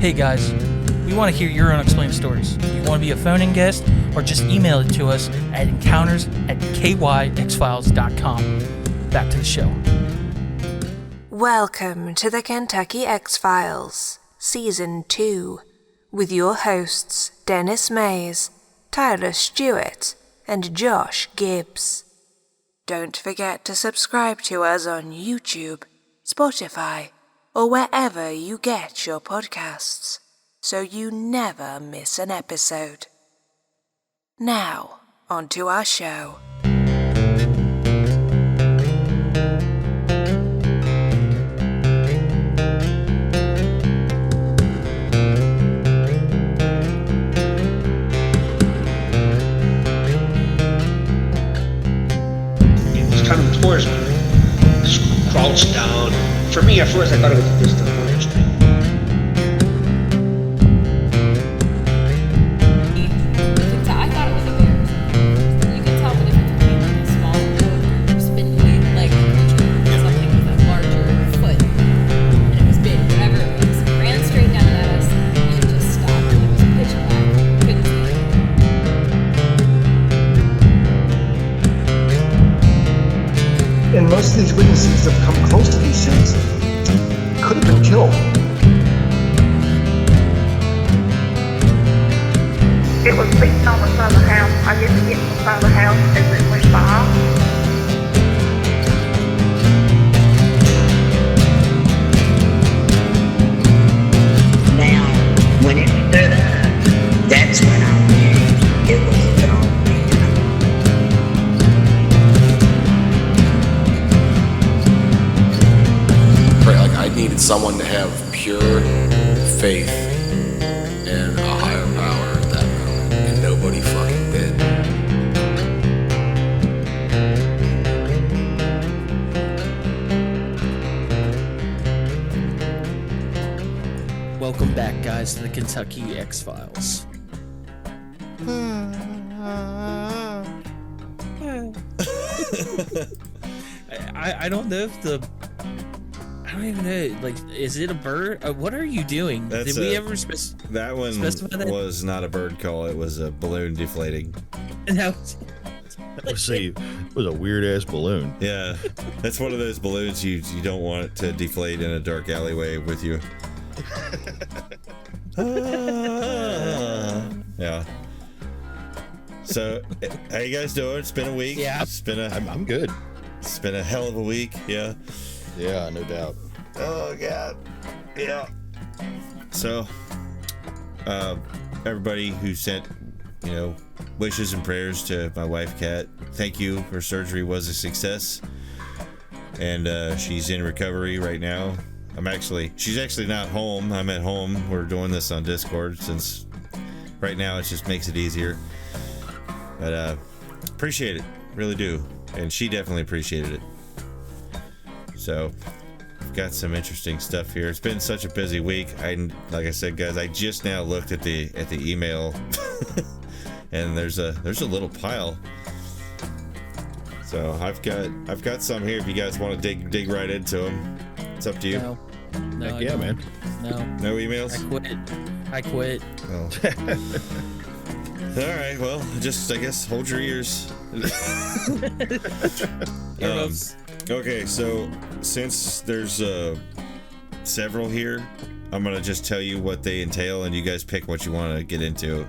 Hey guys, we want to hear your unexplained stories. If you want to be a phone-in guest, or just email it to us at encounters@kyxfiles.com. Back to the show. Welcome to the Kentucky X-Files, Season 2, with your hosts Dennis Mays, Tyler Stewart, and Josh Gibbs. Don't forget to subscribe to us on YouTube, Spotify, or wherever you get your podcasts, so you never miss an episode. Now, on to our show. Coming towards me, just crouched down. For me, at first, I thought it was just a orange thing. I thought it was a bear. You can tell the difference between like a small, spindly-legged creature and something with a larger foot. And it was big, whatever it was. It ran straight down at us, and it just stopped. And it was pitch black. Couldn't see it. And most of these witnesses that have come close to these things could have been killed. It was beating on the side of the house. I didn't get the side of the house as it went by. Now, when it stood up, that's when I knew it was a dog. Right, like I needed someone to have pure faith in a higher power at that moment, and nobody fucking did. Welcome back, guys, to the Kentucky X-Files. I don't know if I don't even know. Like, is it a bird? What are you doing? Did we ever that one specify that? Was not a bird call. It was a balloon deflating. No. Let's see. It was a weird ass balloon. Yeah, that's one of those balloons you don't want it to deflate in a dark alleyway with you. Yeah. So, how you guys doing? It's been a week. Yeah. I'm good. It's been a hell of a week. Yeah. Yeah, no doubt. Oh God. Yeah. So, everybody who sent, wishes and prayers to my wife, Kat. Thank you. Her surgery was a success, and she's in recovery right now. She's actually not home. I'm at home. We're doing this on Discord since right now it just makes it easier. But appreciate it, really do, and she definitely appreciated it. So, I've got some interesting stuff here. It's been such a busy week. Like I said, guys, I just now looked at the email, and there's a little pile. So I've got some here. If you guys want to dig right into them, it's up to you. No, Heck yeah, man. No emails. I quit. Oh. All right. Well, just I guess hold your ears. Okay, so since there's several here, I'm gonna just tell you what they entail, and you guys pick what you want to get into.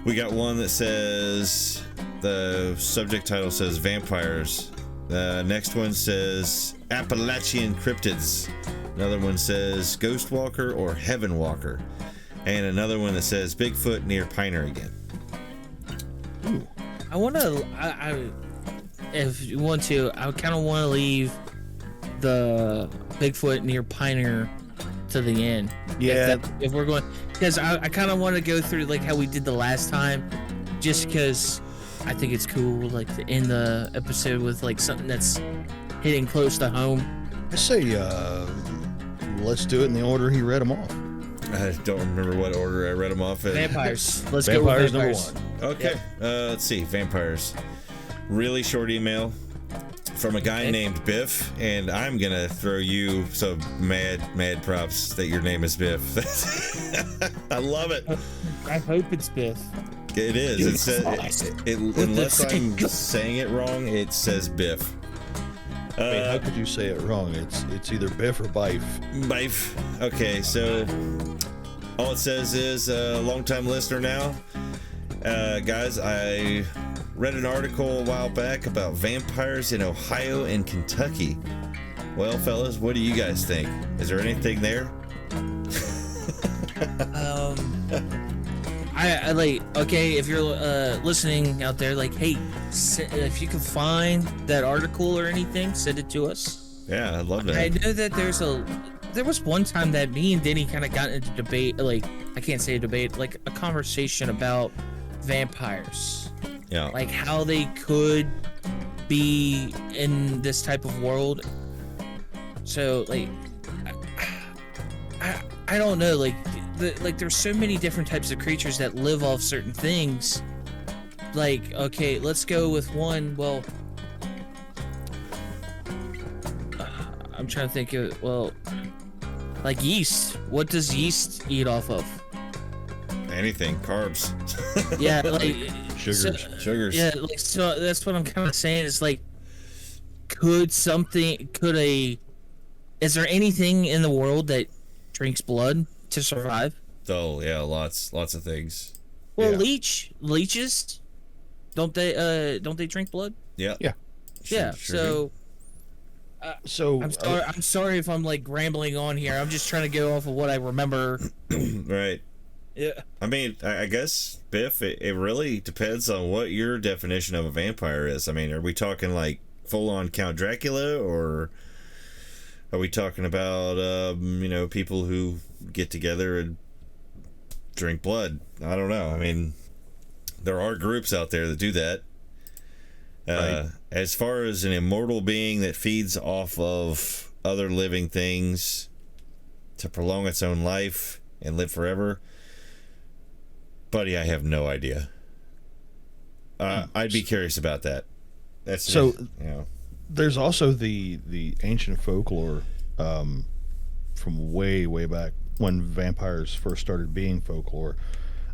We got one that says the subject title says vampires. The next one says Appalachian cryptids. Another one says Ghost Walker or Heaven Walker, and another one that says Bigfoot near Piner again. Ooh. If you want to, I kind of want to leave the Bigfoot near Pioneer to the end. Yeah. If we're going, because I kind of want to go through like how we did the last time, just because I think it's cool, like to end the episode with like something that's hitting close to home. I say, let's do it in the order he read them off. I don't remember what order I read them off in. Vampires. Let's Vampires, go with vampires. number one. Okay. Yep. Let's see. Vampires. Really short email. from a guy named Biff, and I'm gonna throw you some mad props that your name is Biff. I love it. I hope it's Biff. It is. It says, unless I'm saying it wrong, it says Biff. I mean, how could you say it wrong? It's either Biff or Bife. Bife. Okay, so all it says is long-time listener now. Guys, I read an article a while back about vampires in Ohio and Kentucky. Well, fellas, what do you guys think? Is there anything there? I like, okay, if you're listening out there, like, hey, if you can find that article or anything, send it to us. Yeah, I'd love that. I know that there was one time that me and Denny kind of got into debate, like, I can't say a debate, like a conversation about vampires. Yeah. Like how they could be in this type of world. So, like, I don't know, like there's so many different types of creatures that live off certain things. Like, okay, let's go with one. Well, I'm trying to think of, well, like yeast. What does yeast eat off of? Anything, carbs. Yeah, like sugars. Yeah, like, so that's what I'm kind of saying. It's like, is there anything in the world that drinks blood to survive? Oh yeah, lots of things. Well, yeah. leeches, don't they drink blood? Yeah. Yeah. Yeah. Sure So I'm sorry if I'm like rambling on here. I'm just trying to go off of what I remember. Right. Yeah. I mean, I guess, Biff, it really depends on what your definition of a vampire is. I mean, are we talking like full-on Count Dracula, or are we talking about, people who get together and drink blood? I don't know. I mean, there are groups out there that do that. Right. As far as an immortal being that feeds off of other living things to prolong its own life and live forever, buddy, I have no idea. I'd be curious about that. That's so. You know. There's also the ancient folklore from way back when vampires first started being folklore,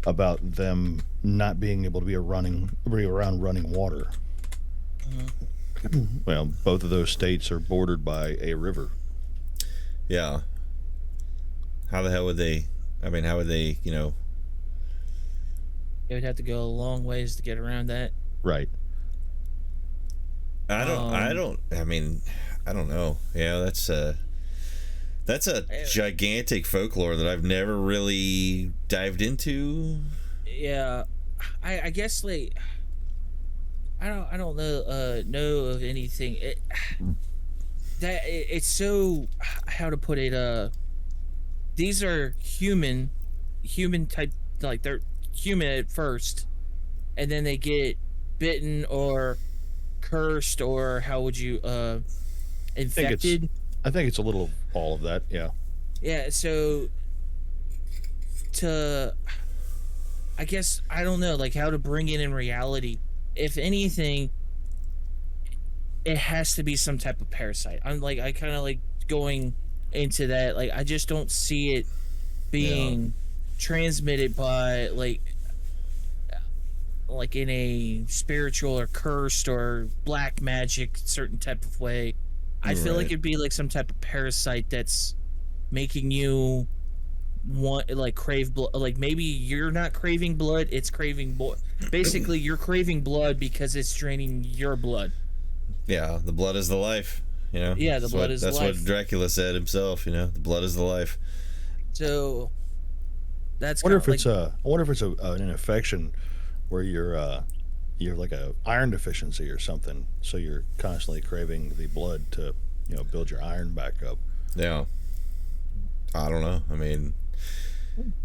about them not being able to be around running water. Well, both of those states are bordered by a river. Yeah. How the hell would they? I mean, how would they? They would have to go a long ways to get around that. Right. I don't know. Yeah, that's a gigantic folklore that I've never really dived into. Yeah, I guess, like, I don't know of anything. It's so, how to put it, these are human type, like, they're human at first, and then they get bitten or cursed, or how would you infected. I think it's a little all of that. Yeah, so I guess, I don't know, like, how to bring it in reality. If anything, it has to be some type of parasite. I kind of like going into that. Like, I just don't see it being transmitted by like in a spiritual or cursed or black magic certain type of way. I feel like it'd be like some type of parasite that's making you want, like, crave blood. Like, maybe you're not craving blood, it's craving blood. Basically, you're craving blood because it's draining your blood. Yeah, the blood is the life. Yeah, the blood is the life. That's what Dracula said himself. The blood is the life. So that's. I wonder if it's an infection where you're like a iron deficiency or something, so you're constantly craving the blood to build your iron back up. Yeah. I don't know. I mean,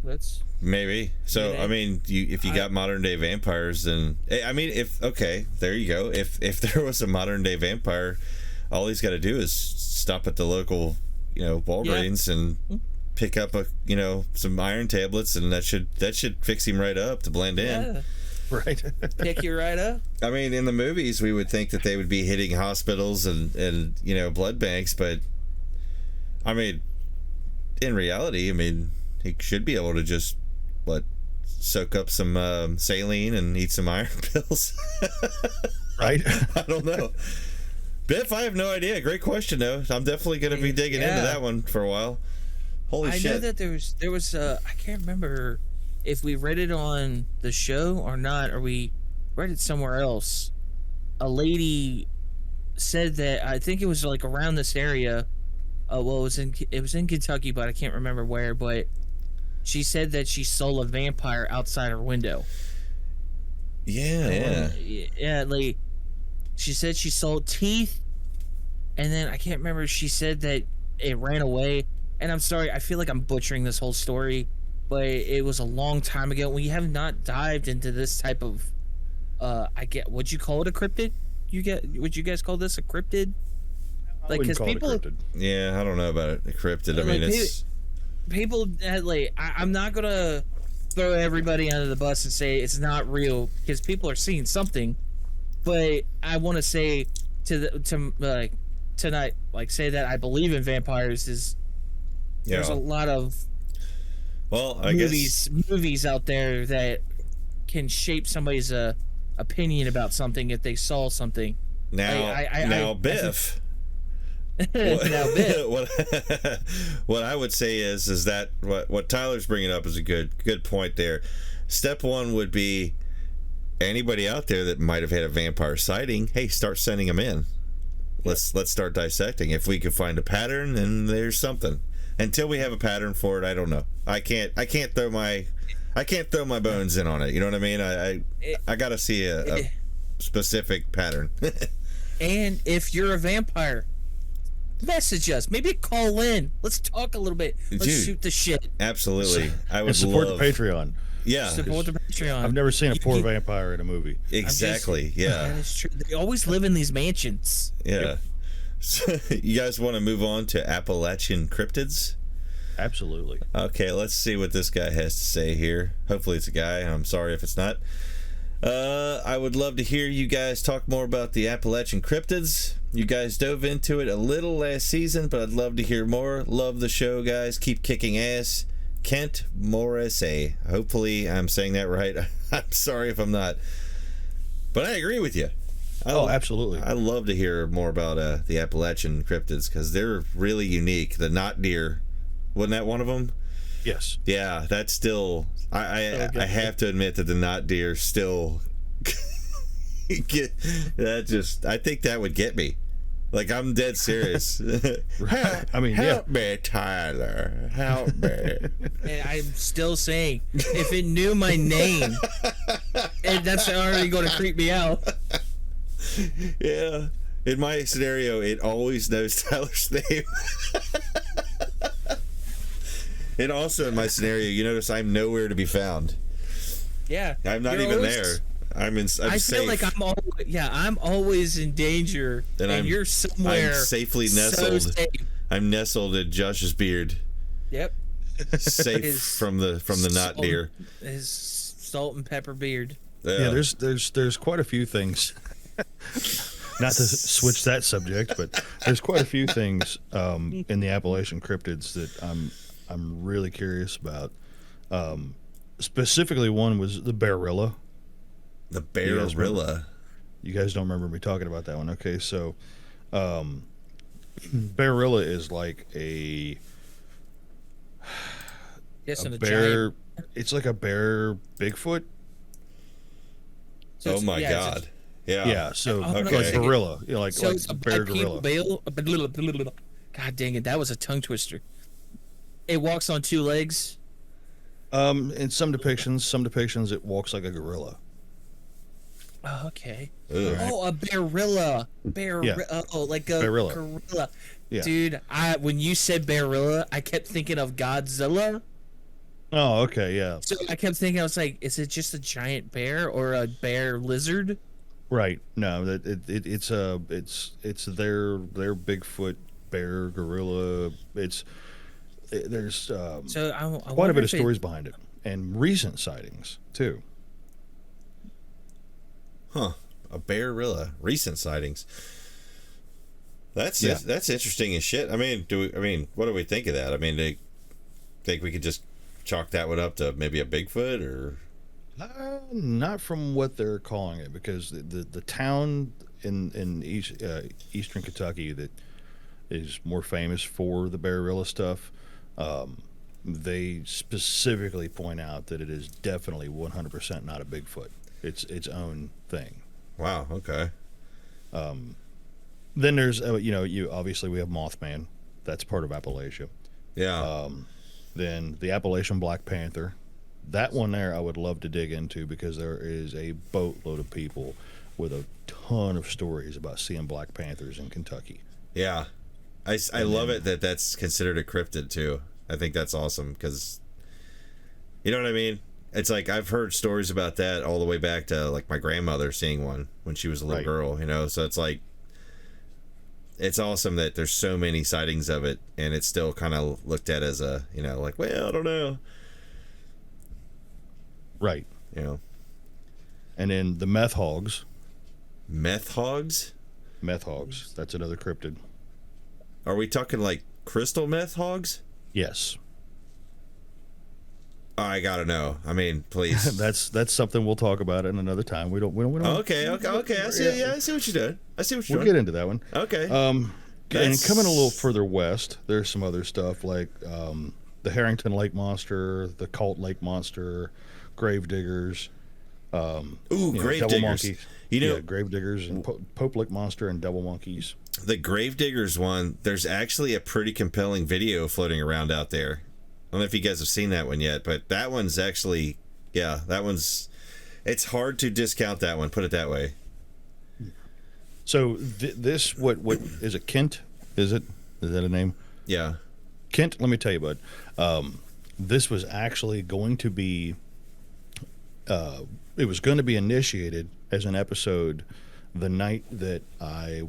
that's maybe. So I mean, if you got modern day vampires, then I mean, there you go. If there was a modern day vampire, all he's got to do is stop at the local Walgreens and pick up some iron tablets, and that should fix him right up to blend in. Right. Pick you right up. I mean, in the movies, we would think that they would be hitting hospitals and blood banks, but I mean, in reality, I mean, he should be able to just soak up some saline and eat some iron pills. Right. I don't know. Biff, I have no idea. Great question, though. I'm definitely going to be digging into that one for a while. Holy shit! I know that there was I can't remember if we read it on the show or not, or we read it somewhere else. A lady said that, I think it was like around this area. Well, it was in Kentucky, but I can't remember where. But she said that she saw a vampire outside her window. Yeah. Like she said she saw teeth, and then I can't remember. She said that it ran away. And I'm sorry, I feel like I'm butchering this whole story, but it was a long time ago. We have not dived into this type of, would you call it a cryptid? Would you guys call this a cryptid? Like, because people, yeah, I don't know about it. A cryptid. I mean, it's people that I'm not gonna throw everybody under the bus and say it's not real because people are seeing something, but I want to say tonight, say that I believe in vampires is. There's a lot of movies out there that can shape somebody's opinion about something if they saw something. Now, Biff. What I would say is that what Tyler's bringing up is a good point there. Step one would be anybody out there that might have had a vampire sighting. Hey, start sending them in. Let's start dissecting. If we could find a pattern, then there's something. Until we have a pattern for it, I don't know. I can't throw my bones in on it. You know what I mean? I got to see a specific pattern. And if you're a vampire, message us. Maybe call in. Let's talk a little bit. Let's shoot the shit. Absolutely. I would support love the Patreon. Yeah. Support the Patreon. I've never seen a poor vampire in a movie. Exactly. Yeah. That is true. They always live in these mansions. Yeah. Yep. So, you guys want to move on to Appalachian cryptids? Absolutely. Okay, let's see what this guy has to say here. Hopefully it's a guy. I'm sorry if it's not. I would love to hear you guys talk more about the Appalachian cryptids. You guys dove into it a little last season, but I'd love to hear more. Love the show, guys. Keep kicking ass. Kent Morrissey. Hopefully I'm saying that right. I'm sorry if I'm not. But I agree with you. Absolutely. I love to hear more about the Appalachian cryptids because they're really unique. The knot deer, wasn't that one of them? Yes. Yeah, that's still. I have to admit that the knot deer still get that. Just I think that would get me. Like I'm dead serious. Help me, Tyler. Help me. And I'm still saying, if it knew my name, and that's already going to creep me out. Yeah. In my scenario, it always knows Tyler's name. And also in my scenario, you notice I'm nowhere to be found. Yeah. I'm not even there. I'm I safe. feel like I'm always in danger, and you're somewhere. I'm safely nestled. So safe. I'm nestled in Josh's beard. Yep. Safe from the knot deer. His salt and pepper beard. Yeah, there's quite a few things. Not to switch that subject, but there's quite a few things in the Appalachian cryptids that I'm really curious about. Specifically, one was the Bearilla. The Bearilla. You guys don't remember me talking about that one? Okay, so Bearilla is like a bear. It's like a bear Bigfoot. So my God. Yeah, so okay. like gorilla, like it's a bear gorilla. God dang it, that was a tongue twister. It walks on two legs. In some depictions, it walks like a gorilla. Oh, okay. Ugh. Oh, a bearilla. Like a Bearilla. gorilla. Yeah. Dude, when you said bearilla, I kept thinking of Godzilla. Oh, okay, yeah. So I kept thinking, I was like, is it just a giant bear or a bear lizard? Right. No, it's their Bigfoot, bear, gorilla. There's I quite a bit of stories behind it and recent sightings too. Huh. A bearilla. Recent sightings. That's interesting as shit. I mean, what do we think of that? I mean, do you think we could just chalk that one up to maybe a Bigfoot or? Not from what they're calling it, because the town in eastern Kentucky that is more famous for the bearilla stuff, they specifically point out that it is definitely 100% not a Bigfoot. It's its own thing. Wow. Okay. Then there's you obviously we have Mothman. That's part of Appalachia. Yeah. Then the Appalachian Black Panther. That one there I would love to dig into, because there is a boatload of people with a ton of stories about seeing Black Panthers in Kentucky. Yeah. I love it that that's considered a cryptid too. I think that's awesome, because you know what I mean? It's like I've heard stories about that all the way back to like my grandmother seeing one when she was a little girl, you know? So it's like, it's awesome that there's so many sightings of it, and it's still kind of looked at as a, like, well, I don't know. Right. You know. And then the meth hogs. Meth hogs? Meth hogs. That's another cryptid. Are we talking like crystal meth hogs? Yes. I gotta know. I mean, please. that's something we'll talk about in another time. We don't. Okay. I see. Yeah, I see what you're doing. We'll get into that one. Okay. And coming a little further west, there's some other stuff like the Harrington Lake Monster, the Cult Lake Monster, grave diggers. Grave devil diggers. Monkeys. Yeah, grave diggers and Pope Lake Monster and devil monkeys. The grave diggers one. There's actually a pretty compelling video floating around out there. I don't know if you guys have seen that one yet, but that one's actually, it's hard to discount that one, put it that way. So this, what is it, Kent? Is that a name? Yeah. Kent, let me tell you, bud. This was actually going to be, it was going to be initiated as an episode the night that I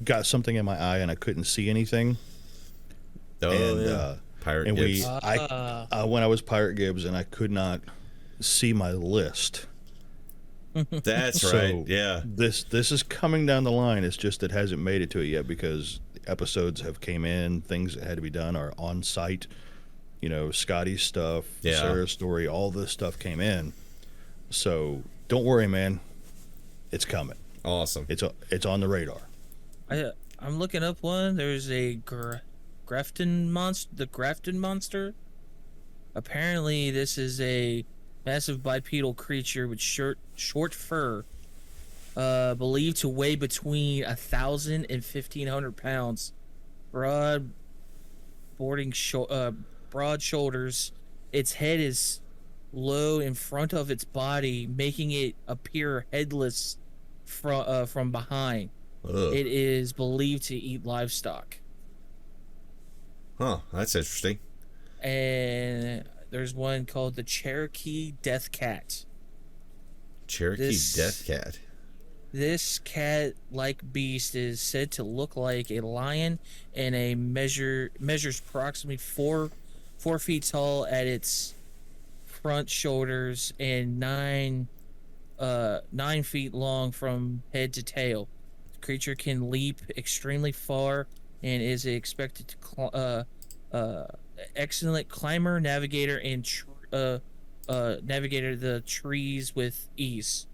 got something in my eye and I couldn't see anything. Pirate Gibbs. When I was Pirate Gibbs and I could not see my list. That's right. Yeah. This is coming down the line. It's just it hasn't made it to it yet, because episodes have came in, things that had to be done are on site. Scotty's stuff, Sarah's story, all this stuff came in. So don't worry, man. It's coming. Awesome. It's on the radar. I'm looking up one. There's a Grafton monster. The Grafton monster. Apparently, this is a massive bipedal creature with short fur, believed to weigh between 1,000 and 1,500 pounds. Broad shoulders. Its head is low in front of its body, making it appear headless from behind. Ugh. It is believed to eat livestock. Huh, that's interesting. And there's one called the Cherokee Death Cat. Death Cat. This cat-like beast is said to look like a lion, and measures approximately 4 feet tall at its front shoulders and 9 feet long from head to tail. The creature can leap extremely far and is expected to excellent climber, navigator, and navigator the trees with ease.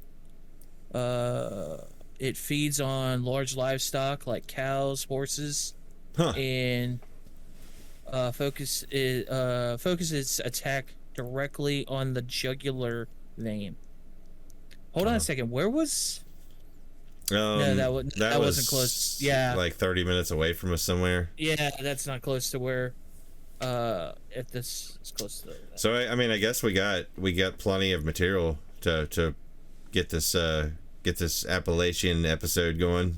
It feeds on large livestock like cows, horses, and focuses its attack directly on the jugular vein. Hold on a second. Where was? No, that wasn't close. Yeah, like 30 minutes away from us somewhere. Yeah, that's not close to where. If this is close to. So I guess we got plenty of material to get this Appalachian episode going.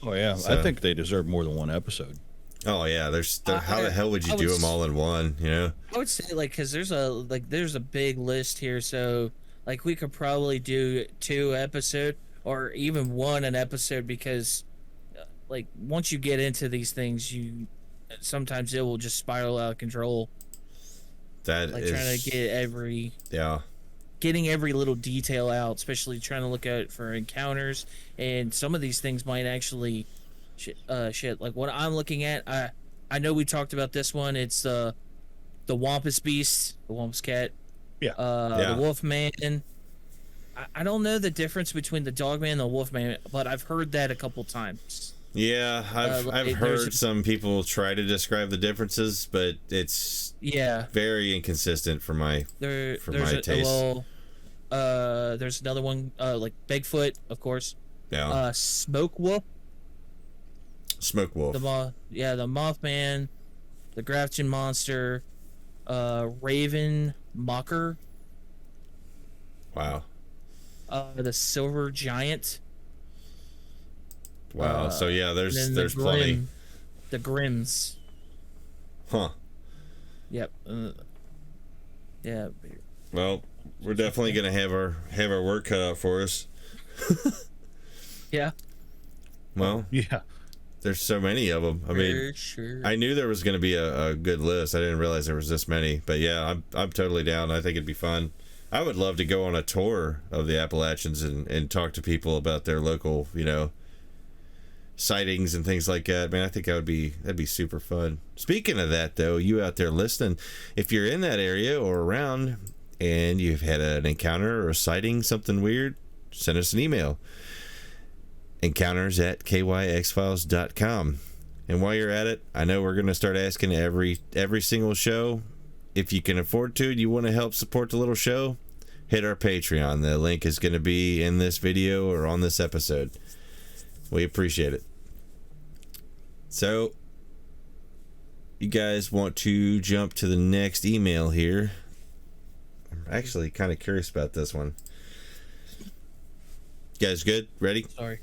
Oh yeah, so, I think they deserve more than one episode. Oh yeah, how the hell would you do them all in one? I would say because there's a big list here, so we could probably do 2 episodes or even an episode, because once you get into these things, sometimes it will just spiral out of control. That is trying to get every getting every little detail out, especially trying to look out for encounters. And some of these things might actually shit. Like what I'm looking at, I know we talked about this one. It's the Wampus Beast, the Wampus Cat. Yeah. The Wolf Man. I don't know the difference between the Dog Man and the Wolf Man, but I've heard that a couple times. Yeah, I've heard some people try to describe the differences, but it's very inconsistent for my taste. There's another one like Bigfoot, of course. Yeah. Smoke Wolf. Smoke Wolf. The Mothman, the Grafton Monster, Raven Mocker. Wow. The Silver Giant. Wow. So yeah, there's plenty. The Grims. Huh. Yep. Yeah. Well, we're definitely gonna have our work cut out for us. Yeah. Well. Yeah. There's so many of them. I mean, I knew there was going to be a good list. I didn't realize there was this many. But yeah, I'm totally down. I think it'd be fun. I would love to go on a tour of the Appalachians and talk to people about their local, sightings and things like that. Man, I think that'd be super fun. Speaking of that, though, you out there listening, if you're in that area or around and you've had an encounter or a sighting, something weird, send us an email. encounters@kyxfiles.com. And while you're at it, I know we're going to start asking every single show, if you can afford to, you want to help support the little show, hit our Patreon. The link is going to be in this video or on this episode. We appreciate it. So, you guys want to jump to the next email here? I'm actually kind of curious about this one. You guys good? Ready? Sorry.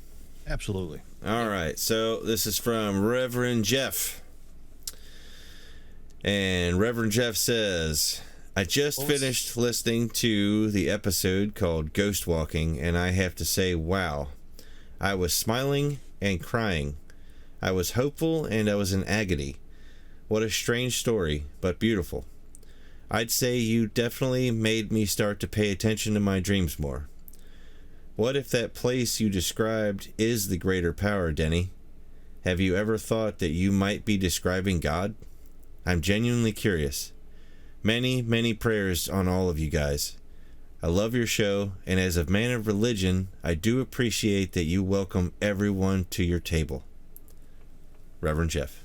Absolutely. All right. So this is from Reverend Jeff. And Reverend Jeff says, I just finished listening to the episode called Ghost Walking, and I have to say, wow. I was smiling and crying. I was hopeful and I was in agony. What a strange story, but beautiful. I'd say you definitely made me start to pay attention to my dreams more. What if that place you described is the greater power, Denny? Have you ever thought that you might be describing God? I'm genuinely curious. Many, many prayers on all of you guys. I love your show, and as a man of religion, I do appreciate that you welcome everyone to your table. Reverend Jeff.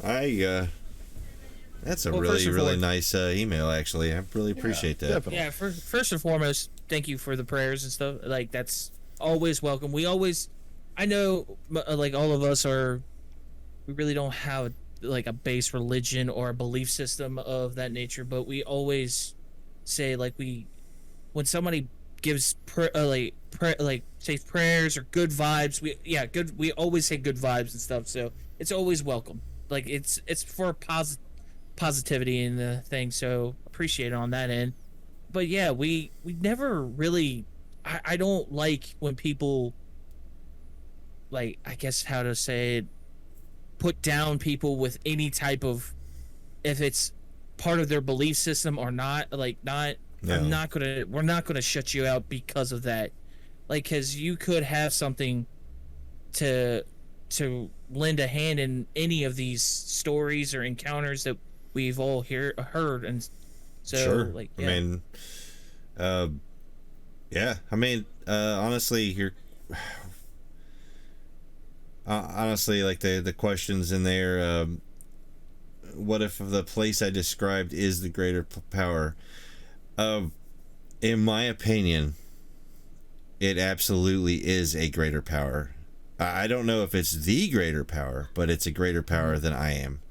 That's a really nice email, actually. I really appreciate that. Definitely. Yeah, first and foremost, thank you for the prayers and stuff. Like, that's always welcome. I know, like, all of us we really don't have, like, a base religion or a belief system of that nature, but we always say, like, when somebody gives say prayers or good vibes, we always say good vibes and stuff, so it's always welcome. Like, it's for positivity in the thing, so appreciate it on that end. But yeah, we never really, I don't like when people, like, I guess how to say it, put down people with any type of, if it's part of their belief system or not, like, not, no. We're not gonna shut you out because of that. Like, because you could have something to lend a hand in any of these stories or encounters that we've all heard, and so sure. Like, yeah. I mean, honestly, you're honestly, like, the questions in there. What if the place I described is the greater power? In my opinion, it absolutely is a greater power. I don't know if it's the greater power, but it's a greater power than I am.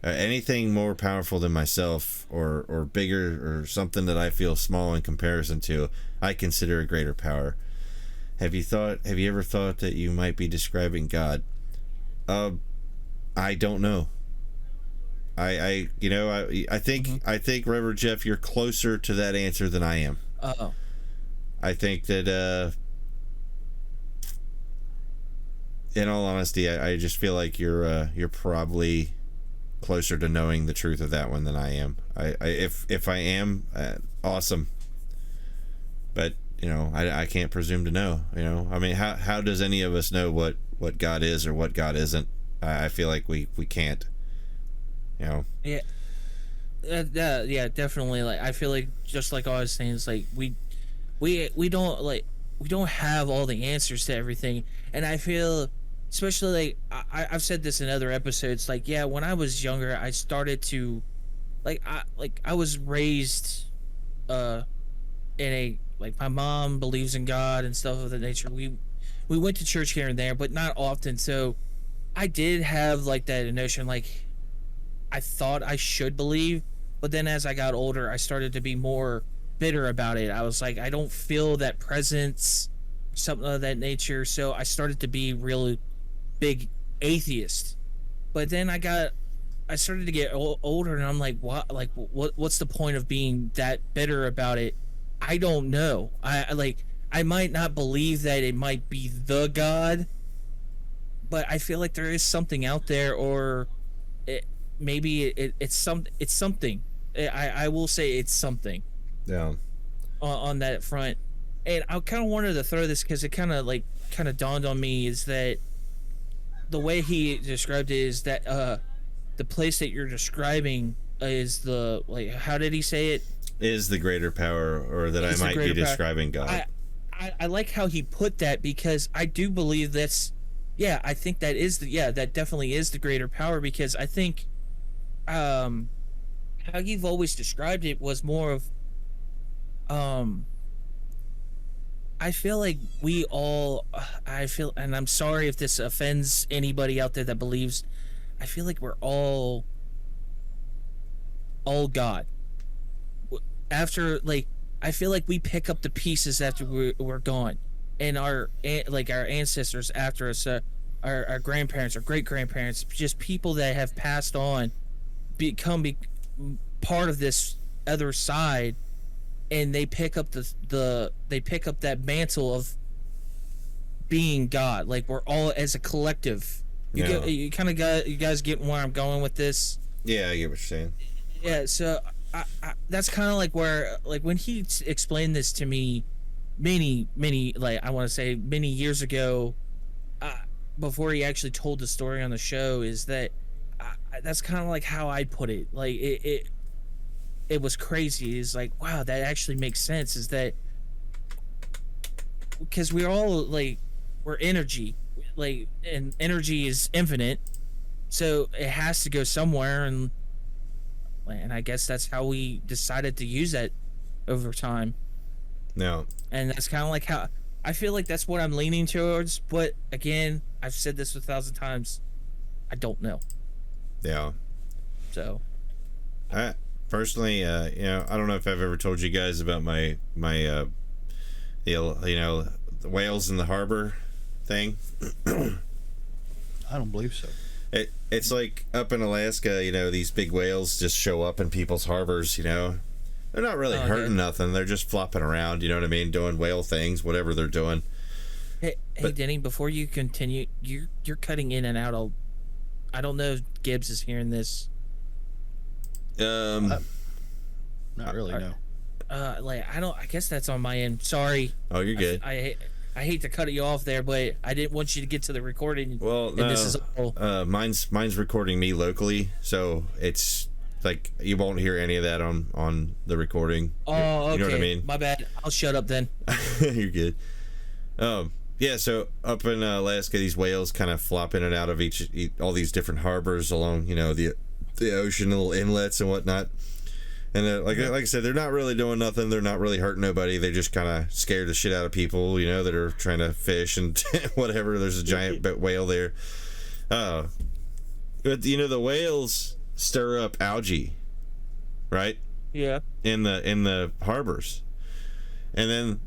Anything more powerful than myself or bigger or something that I feel small in comparison to, I consider a greater power. Have you ever thought that you might be describing God? I don't know. I think Reverend Jeff, you're closer to that answer than I am. Oh. I think that in all honesty, I just feel like you're probably closer to knowing the truth of that one than I am. If I am, awesome. but I can't presume to know. I mean, how does any of us know what God is or what God isn't? I feel like we can't. Yeah. Yeah, definitely. Like, I feel like, just like I was saying, it's like we don't have all the answers to everything, and I feel, especially, like, I've said this in other episodes, like, yeah, when I was younger, I started to, I was raised in a, like, my mom believes in God and stuff of that nature. We went to church here and there, but not often. So I did have, like, that notion, like, I thought I should believe, but then as I got older, I started to be more bitter about it. I was like, I don't feel that presence, something of that nature. So I started to be really big atheist. But then I started to get older, and I'm like, what's the point of being that bitter about it? I don't know. I might not believe that it might be the God, but I feel like there is something out there, or it's something. I will say it's something. Yeah. On that front, and I kind of wanted to throw this because it kind of dawned on me, is that the way he described it is that the place that you're describing is the, like, how did he say it? Is the greater power, or that I might be describing God. I like how he put that, because I do believe that's, yeah, I think that is that definitely is the greater power, because I think how you've always described it was more of, I feel like and I'm sorry if this offends anybody out there that believes, I feel like we're all God. After, like, I feel like we pick up the pieces after we're gone, and our ancestors after us, our grandparents, our great grandparents, just people that have passed on, become part of this other side, and they pick up that mantle of being God. Like, we're all as a collective. You guys get where I'm going with this? Yeah, I get what you're saying. Yeah, so I that's kind of like where, like, when he explained this to me many, like, I want to say many years ago, before he actually told the story on the show, is that that's kind of like how I put it. Like, it was crazy. It's like, wow, that actually makes sense. Is that because we're all, like, we're energy, like, and energy is infinite, so it has to go somewhere, and I guess that's how we decided to use that over time. No. And that's kind of like how I feel like that's what I'm leaning towards. But again, I've said this 1,000 times. I don't know. Yeah. So. I personally, I don't know if I've ever told you guys about my the whales in the harbor thing. I don't believe so. It's like up in Alaska, these big whales just show up in people's harbors, They're not really hurting nothing. They're just flopping around, you know what I mean? Doing whale things, whatever they're doing. Hey, Denny, before you continue, you're cutting in and out. I don't know if Gibbs is hearing this. Not really, no. I guess that's on my end. Sorry. Oh, you're good. I hate to cut you off there, but I didn't want you to get to the recording. Well, no, this is all. Mine's recording me locally, so it's like you won't hear any of that on the recording. Oh, okay. You know what I mean? My bad. I'll shut up then. You're good. Yeah. So up in Alaska, these whales kind of flop in and out of all these different harbors along, the ocean, little inlets and whatnot. And like I said, they're not really doing nothing. They're not really hurting nobody. They just kind of scare the shit out of people, that are trying to fish and whatever. There's a giant whale there. But the whales stir up algae, right? Yeah. In the harbors, and then,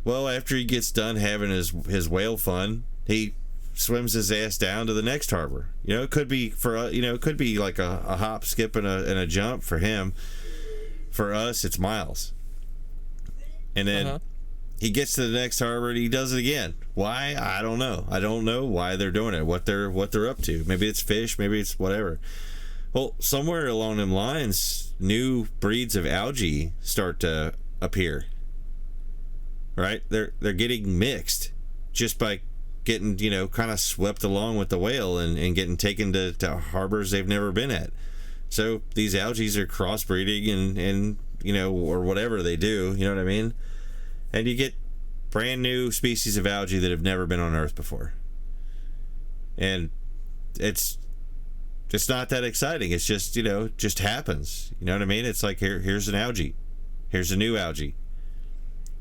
after he gets done having his whale fun, he swims his ass down to the next harbor. It could be it could be like a hop, skip, and a jump for him. For us, it's miles. And then he gets to the next harbor and he does it again. Why? I don't know. I don't know why they're doing it, what they're up to. Maybe it's fish, maybe it's whatever. Well, somewhere along them lines, new breeds of algae start to appear. right? They're getting mixed just by getting, kind of swept along with the whale and getting taken to harbors they've never been at. So these algae are crossbreeding and or whatever they do, you know what I mean? And you get brand new species of algae that have never been on Earth before. And it's not that exciting. It's just, just happens. You know what I mean? It's like, here's an algae. Here's a new algae.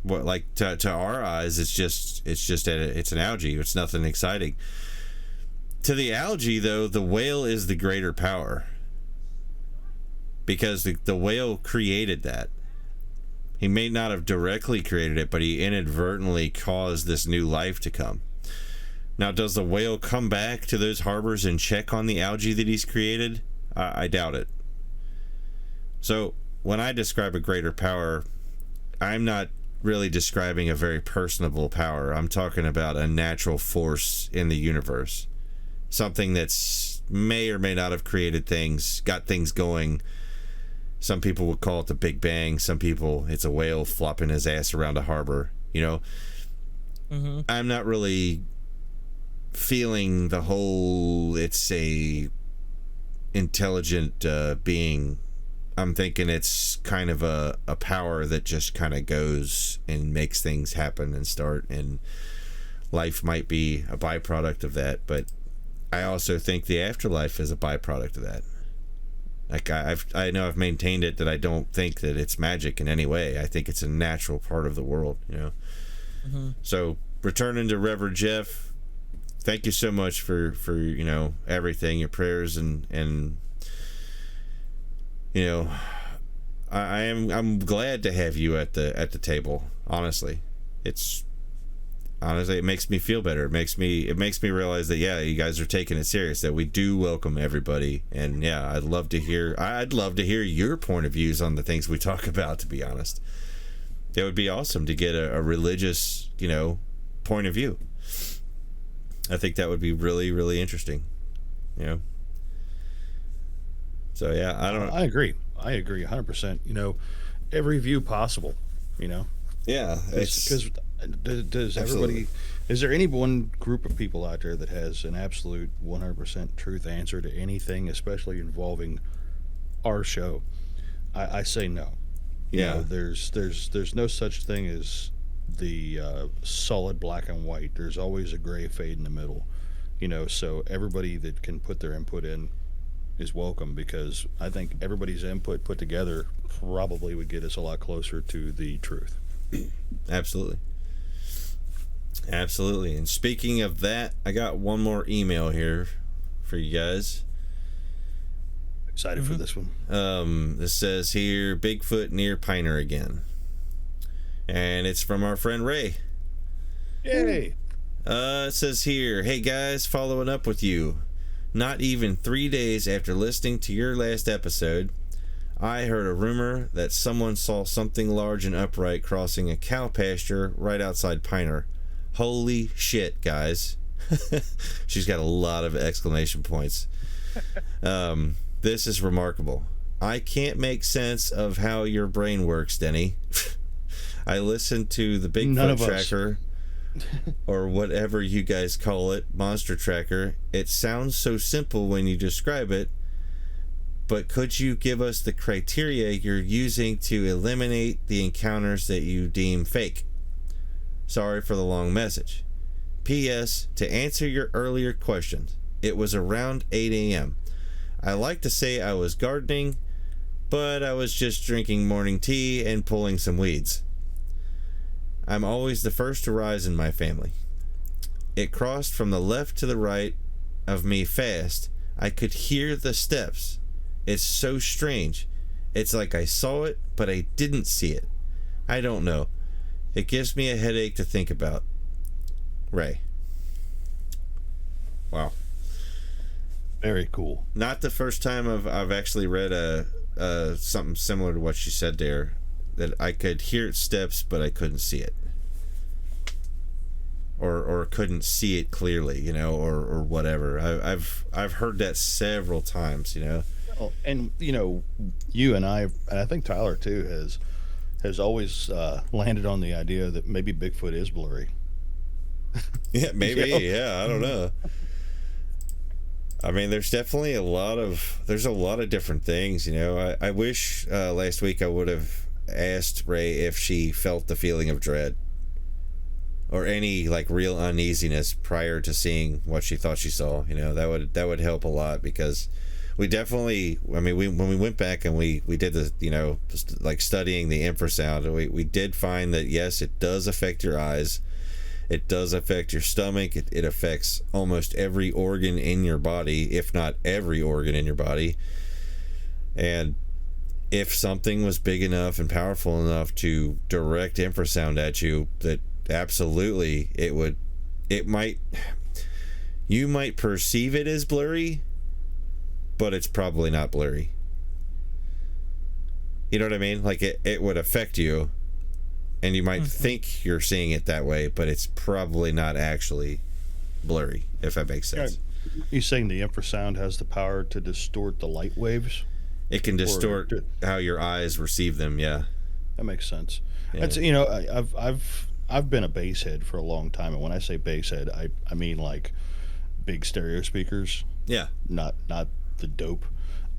What, like, to our eyes, it's an algae. It's nothing exciting. To the algae, though, the whale is the greater power. Because the whale created that. He may not have directly created it, but he inadvertently caused this new life to come. Now, does the whale come back to those harbors and check on the algae that he's created? I doubt it. So, when I describe a greater power, I'm not really describing a very personable power. I'm talking about a natural force in the universe. Something that's may or may not have created things, got things going. Some people would call it the Big Bang. Some people, it's a whale flopping his ass around a harbor. Mm-hmm. I'm not really feeling the whole it's a intelligent being. I'm thinking it's kind of a power that just kind of goes and makes things happen and start, and life might be a byproduct of that. But I also think the afterlife is a byproduct of that. Like, I know I've maintained it that I don't think that it's magic in any way. I think it's a natural part of the world, Mm-hmm. So, returning to Reverend Jeff, thank you so much for everything, your prayers, and I'm glad to have you at the table. Honestly, it makes me feel better. It makes me realize that, yeah, you guys are taking it serious, that we do welcome everybody. And yeah, I'd love to hear your point of views on the things we talk about, to be honest. It would be awesome to get a religious, point of view. I think that would be really, really interesting. So yeah, I agree 100%. Every view possible, Yeah, because does everybody, is there any one group of people out there that has an absolute 100% truth answer to anything, especially involving our show? I say no. Yeah. There's no such thing as the solid black and white. There's always a gray fade in the middle, so everybody that can put their input in is welcome, because I think everybody's input put together probably would get us a lot closer to the truth. Absolutely. And speaking of that, I got one more email here for you guys. Excited for this one. This says here, Bigfoot near Piner again. And it's from our friend Ray. Yay! It says here, hey guys, following up with you. Not even 3 days after listening to your last episode, I heard a rumor that someone saw something large and upright crossing a cow pasture right outside Piner. Holy shit, guys. She's got a lot of exclamation points. This is remarkable. I can't make sense of how your brain works, Denny. I listened to the Bigfoot tracker, or whatever you guys call it, monster tracker. It sounds so simple when you describe it, but could you give us the criteria you're using to eliminate the encounters that you deem fake? Sorry for the long message. P.S. To answer your earlier questions, it was around 8 a.m. I like to say I was gardening, but I was just drinking morning tea and pulling some weeds. I'm always the first to rise in my family. It crossed from the left to the right of me fast. I could hear the steps. It's so strange. It's like I saw it, but I didn't see it. I don't know. It gives me a headache to think about. Ray. Wow. Very cool. Not the first time I've actually read something similar to what she said there. That I could hear its steps, but I couldn't see it. Or couldn't see it clearly, or whatever. I've heard that several times, Well, and you and I think Tyler too has has always landed on the idea that maybe Bigfoot is blurry. Yeah, maybe. You know? Yeah, I don't know. I mean, there's definitely a lot of different things, you know. I wish last week I would have asked Ray if she felt the feeling of dread or any like real uneasiness prior to seeing what she thought she saw. You know, that would help a lot, because we definitely, I mean, when we went back and we did the, you know, like studying the infrasound, we did find that yes, it does affect your eyes. It does affect your stomach. It affects almost every organ in your body, if not every organ in your body. And if something was big enough and powerful enough to direct infrasound at you, that absolutely you might perceive it as blurry, but it's probably not blurry. You know what I mean? Like it would affect you, and you might think you're seeing it that way, but it's probably not actually blurry, if that makes sense. You saying the infrasound has the power to distort the light waves? It can distort how your eyes receive them. Yeah, that makes sense. Yeah. That's, you know, I've been a bass head for a long time, and when I say bass head, I mean like big stereo speakers. Yeah, not the dope.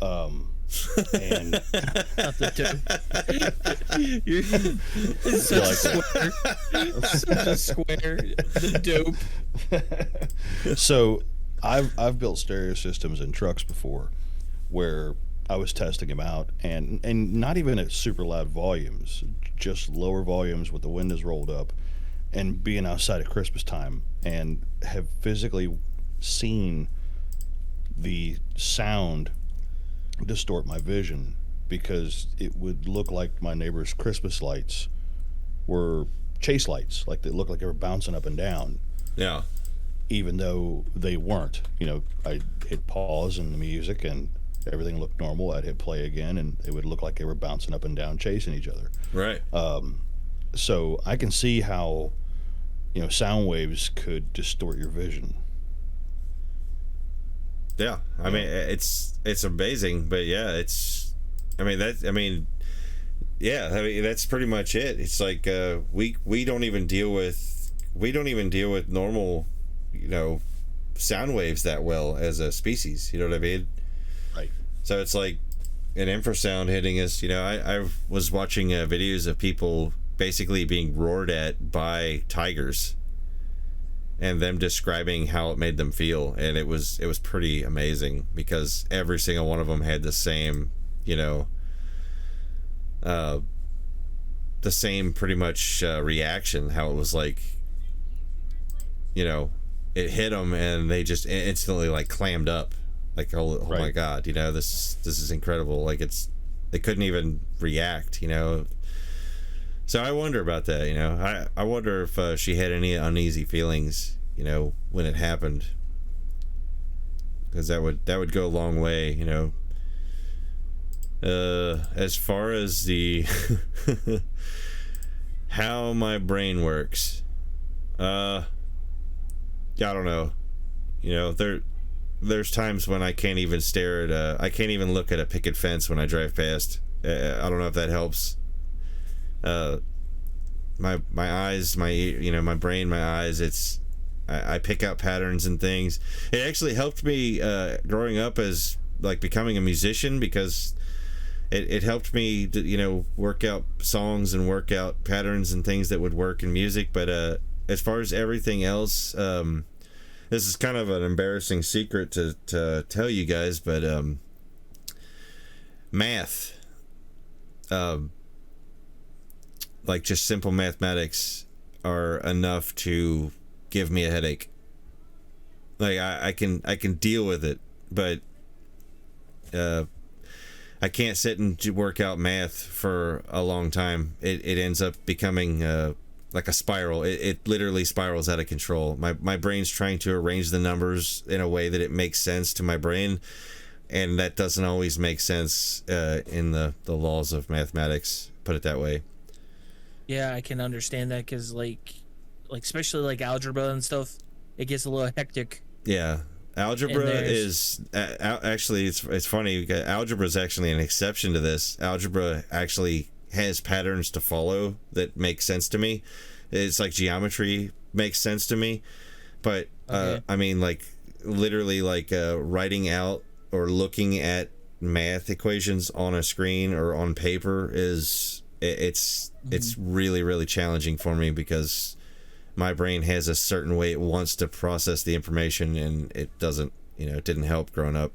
And not the dope. You're such a square. The dope. So I've built stereo systems in trucks before, where I was testing them out, and not even at super loud volumes, just lower volumes with the windows rolled up, and being outside at Christmas time, and have physically seen the sound distort my vision, because it would look like my neighbor's Christmas lights were chase lights, like they looked like they were bouncing up and down. Yeah. Even though they weren't. You know, I'd hit pause in the music and everything looked normal. I'd hit play again and it would look like they were bouncing up and down chasing each other. Right. So I can see how, you know, sound waves could distort your vision. Yeah, I mean it's amazing, but yeah, that's pretty much it. It's like we don't even deal with normal, you know, sound waves that well as a species. You know what I mean? Right. So it's like an infrasound hitting us. You know, I was watching videos of people basically being roared at by tigers, and them describing how it made them feel, and it was pretty amazing, because every single one of them had the same, you know, the same pretty much reaction. How it was like, you know, it hit them and they just instantly like clammed up, like oh right. My god, you know, this is incredible. Like they couldn't even react, you know. So I wonder about that, you know. I wonder if she had any uneasy feelings, you know, when it happened, because that would go a long way, you know. As far as the how my brain works, I don't know. You know, there's times when I can't even I can't even look at a picket fence when I drive past. I don't know if that helps. My eyes, my brain, my eyes, I pick out patterns and things. It actually helped me growing up as like becoming a musician, because it helped me to, you know, work out songs and work out patterns and things that would work in music. But as far as everything else, this is kind of an embarrassing secret to tell you guys, but math, like just simple mathematics, are enough to give me a headache. Like I can deal with it, but I can't sit and work out math for a long time. It ends up becoming like a spiral. It literally spirals out of control. My brain's trying to arrange the numbers in a way that it makes sense to my brain, and that doesn't always make sense in the laws of mathematics, put it that way. Yeah, I can understand that, because like especially like algebra and stuff, it gets a little hectic. Yeah, algebra is actually it's funny. Algebra is actually an exception to this. Algebra actually has patterns to follow that make sense to me. It's like geometry makes sense to me, but I mean, like literally, like writing out or looking at math equations on a screen or on paper is it's really, really challenging for me because my brain has a certain way it wants to process the information, and it doesn't. It didn't help growing up.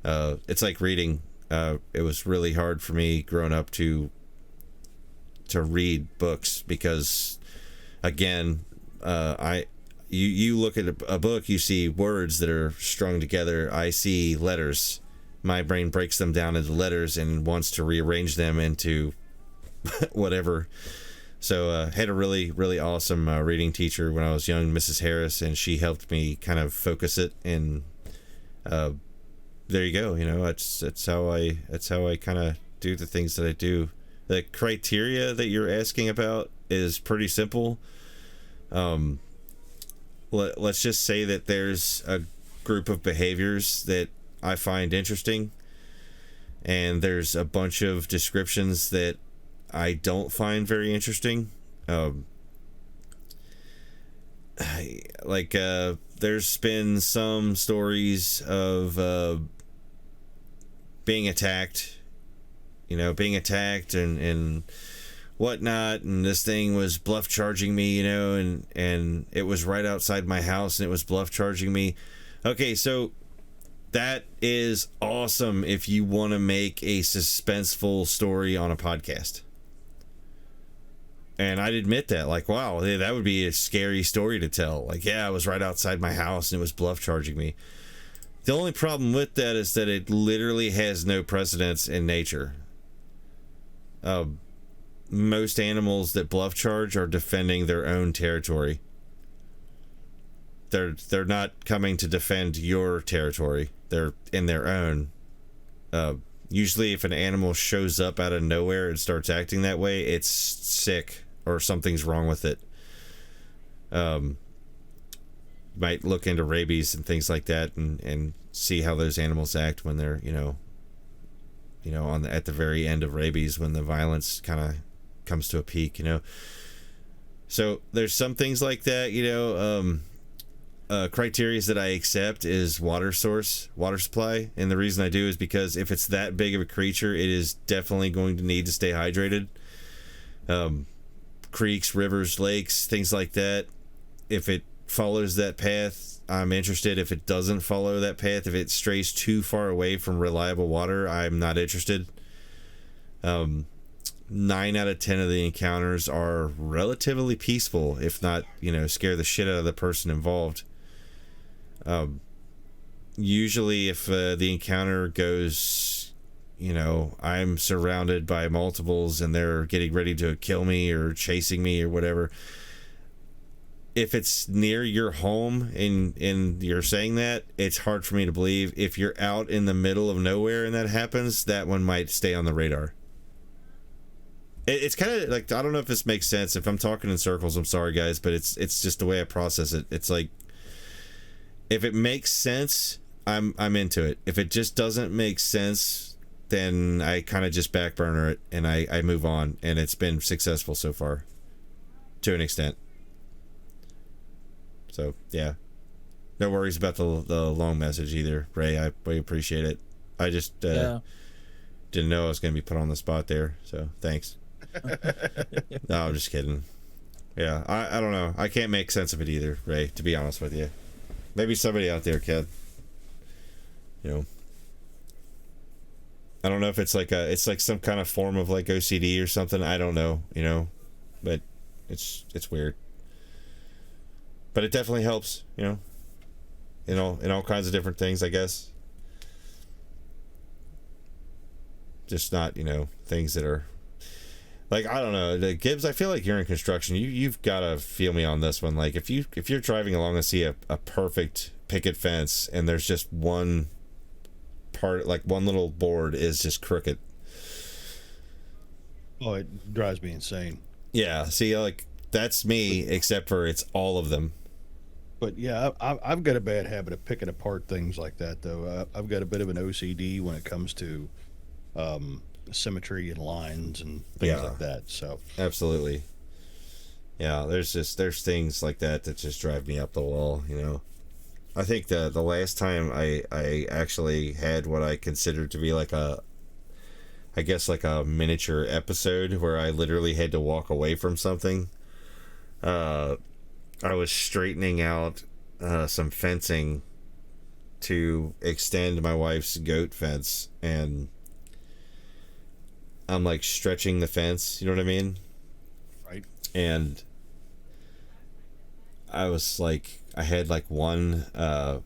It's like reading. It was really hard for me growing up to read books because, again, you look at a book, you see words that are strung together. I see letters. My brain breaks them down into letters and wants to rearrange them into whatever. So had a really, really awesome reading teacher when I was young, Mrs. Harris, and she helped me kind of focus it. And there you go. That's how I kind of do the things that I do. The criteria that you're asking about is pretty simple. Let's just say that there's a group of behaviors that I find interesting, and there's a bunch of descriptions that I don't find very interesting. There's been some stories of being attacked and whatnot, and this thing was bluff charging me, and it was right outside my house and it was bluff charging me. Okay, so that is awesome if you want to make a suspenseful story on a podcast. And I'd admit that, like, wow, that would be a scary story to tell. Like, yeah, I was right outside my house and it was bluff charging me. The only problem with that is that it literally has no precedence in nature. Most animals that bluff charge are defending their own territory. They're not coming to defend your territory. They're in their own. Usually if an animal shows up out of nowhere and starts acting that way, it's sick or something's wrong with it. Might look into rabies and things like that and see how those animals act when they're at the very end of rabies, when the violence kind of comes to a peak. So there's some things like that. Criteria that I accept is water supply, and the reason I do is because if it's that big of a creature, it is definitely going to need to stay hydrated. Creeks, rivers, lakes, things like that. If it follows that path, I'm interested. If it doesn't follow that path, if it strays too far away from reliable water, I'm not interested. 9 out of 10 of the encounters are relatively peaceful, if not, scare the shit out of the person involved. Usually if the encounter goes, I'm surrounded by multiples and they're getting ready to kill me or chasing me or whatever. If it's near your home and you're saying that, it's hard for me to believe. If you're out in the middle of nowhere and that happens, that one might stay on the radar. It's kind of like, I don't know if this makes sense. If I'm talking in circles, I'm sorry guys, but it's just the way I process it. It's like, if it makes sense, I'm into it. If it just doesn't make sense, then I kind of just backburner it and I move on, and it's been successful so far to an extent. So yeah, no worries about the long message either, Ray. We appreciate it. I just didn't know I was going to be put on the spot there, so thanks. No, I'm just kidding. Yeah, I don't know. I can't make sense of it either, Ray, to be honest with you. Maybe somebody out there can. I don't know if it's like some kind of form of like OCD or something. I don't know, but it's weird. But it definitely helps, in all kinds of different things, I guess. Just not, things that are like, I don't know, Gibbs, I feel like you're in construction. You've got to feel me on this one. Like if you're driving along and see a perfect picket fence and there's just one part, like one little board is just crooked. Oh, it drives me insane. Yeah, see, like that's me, except for it's all of them. But yeah, I've got a bad habit of picking apart things like that, though. I've got a bit of an OCD when it comes to symmetry and lines and things like that. So absolutely. Yeah, there's things like that just drive me up the wall, you know. I think the last time I actually had what I considered to be like a miniature episode where I literally had to walk away from something. I was straightening out some fencing to extend my wife's goat fence, and I'm like stretching the fence, you know what I mean? Right. And I was like, I had like one, the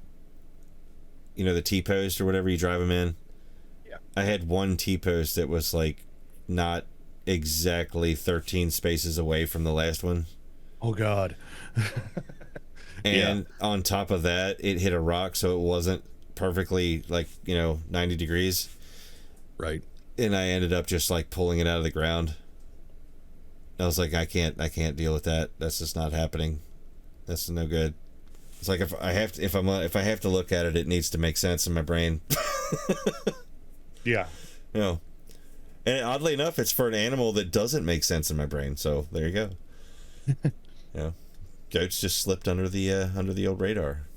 T-post or whatever you drive them in. Yeah. I had one T-post that was like not exactly 13 spaces away from the last one. Oh God. And on top of that, it hit a rock, so it wasn't perfectly 90 degrees. Right. And I ended up just like pulling it out of the ground. I was like, I can't deal with that. That's just not happening. That's no good. It's like if I have to look at it, it needs to make sense in my brain. Yeah. You know. And oddly enough, it's for an animal that doesn't make sense in my brain. So there you go. Yeah. Goats just slipped under the old radar.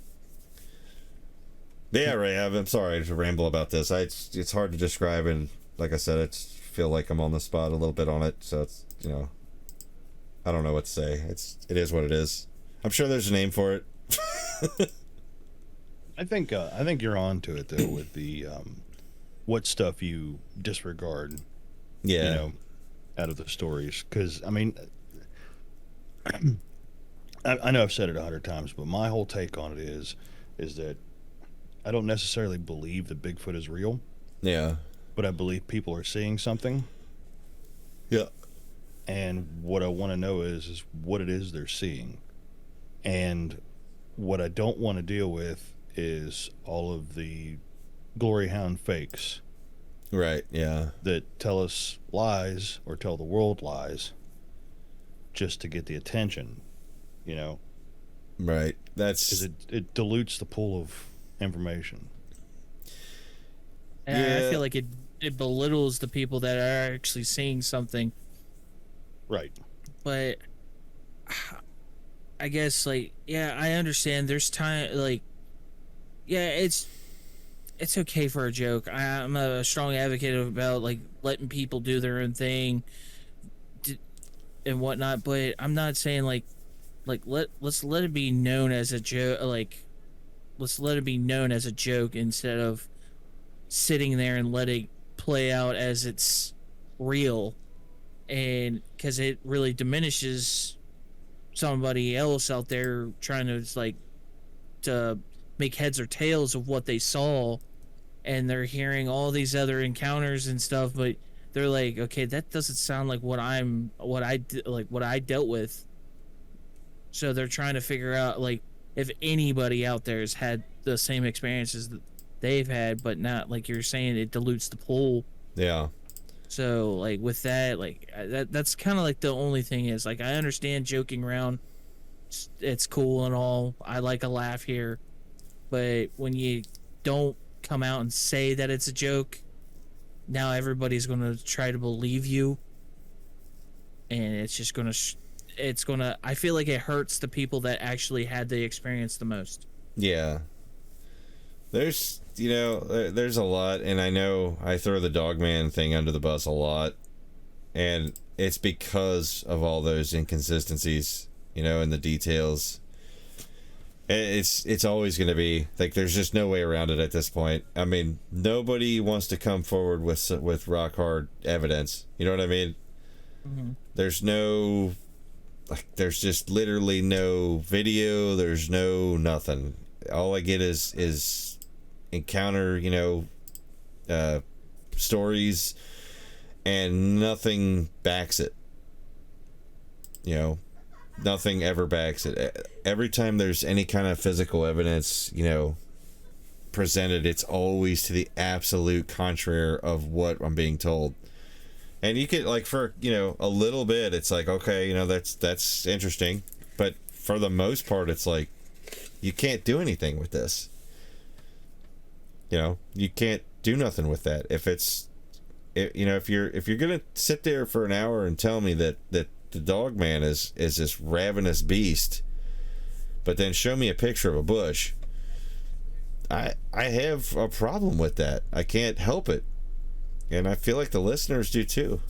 Yeah, Ray, I'm sorry to ramble about this. It's hard to describe, and like I said, I feel like I'm on the spot a little bit on it. So it's I don't know what to say. It is what it is. I'm sure there's a name for it. I think you're on to it though with the what stuff you disregard. Yeah. Out of the stories, because I mean. I know I've said it 100 times, but my whole take on it is that I don't necessarily believe that Bigfoot is real. Yeah. But I believe people are seeing something. Yeah. And what I want to know is what it is they're seeing. And what I don't want to deal with is all of the glory hound fakes. Right, yeah. That tell us lies or tell the world lies just to get the attention. Right. That's because it dilutes the pool of information. And I feel like it belittles the people that are actually seeing something. Right. But I guess I understand. There's time. It's okay for a joke. I'm a strong advocate about letting people do their own thing and whatnot. But I'm not saying let's let it be known as a joke. Let's let it be known as a joke instead of sitting there and letting it play out as it's real, and because it really diminishes somebody else out there trying to make heads or tails of what they saw, and they're hearing all these other encounters and stuff, but they're like, okay, that doesn't sound like what I dealt with. So they're trying to figure out if anybody out there has had the same experiences that they've had, but not like you're saying, it dilutes the pool. Yeah. So with that, that's kind of the only thing is I understand joking around, it's cool and all. I like a laugh here, but when you don't come out and say that it's a joke, now everybody's gonna try to believe you, and it's just gonna. I feel like it hurts the people that actually had the experience the most. Yeah. There's a lot, and I know I throw the Dogman thing under the bus a lot, and it's because of all those inconsistencies, in the details. It's always going to be there's just no way around it at this point. I mean, nobody wants to come forward with rock hard evidence. You know what I mean? Mm-hmm. There's just literally no video. There's no nothing. All I get is encounter, stories, and nothing backs it. Nothing ever backs it. Every time there's any kind of physical evidence, presented, it's always to the absolute contrary of what I'm being told. And you could for a little bit, it's okay, that's interesting, but for the most part, it's you can't do anything with this. You can't do nothing with that. If it's if you're gonna sit there for an hour and tell me that the dog man is this ravenous beast, but then show me a picture of a bush, I have a problem with that. I can't help it, and I feel like the listeners do too.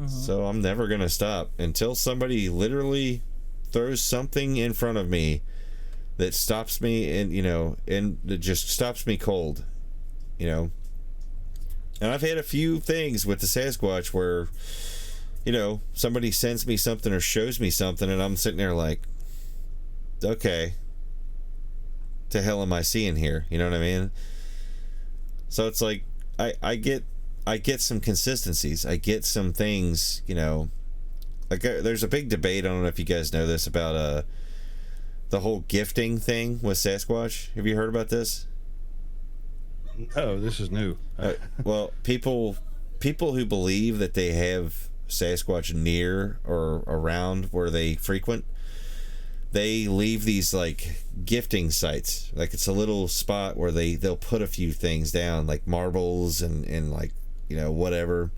So I'm never gonna stop until somebody literally throws something in front of me that stops me, and that just stops me cold, And I've had a few things with the Sasquatch where, somebody sends me something or shows me something, and I'm sitting there like, okay, the hell am I seeing here? You know what I mean? So it's like I get some consistencies. I get some things, like there's a big debate. I don't know if you guys know this about the whole gifting thing with Sasquatch. Have you heard about this? No, this is new. Well, people who believe that they have Sasquatch near or around where they frequent, they leave these like gifting sites. Like it's a little spot where they'll put a few things down, like marbles and like, whatever.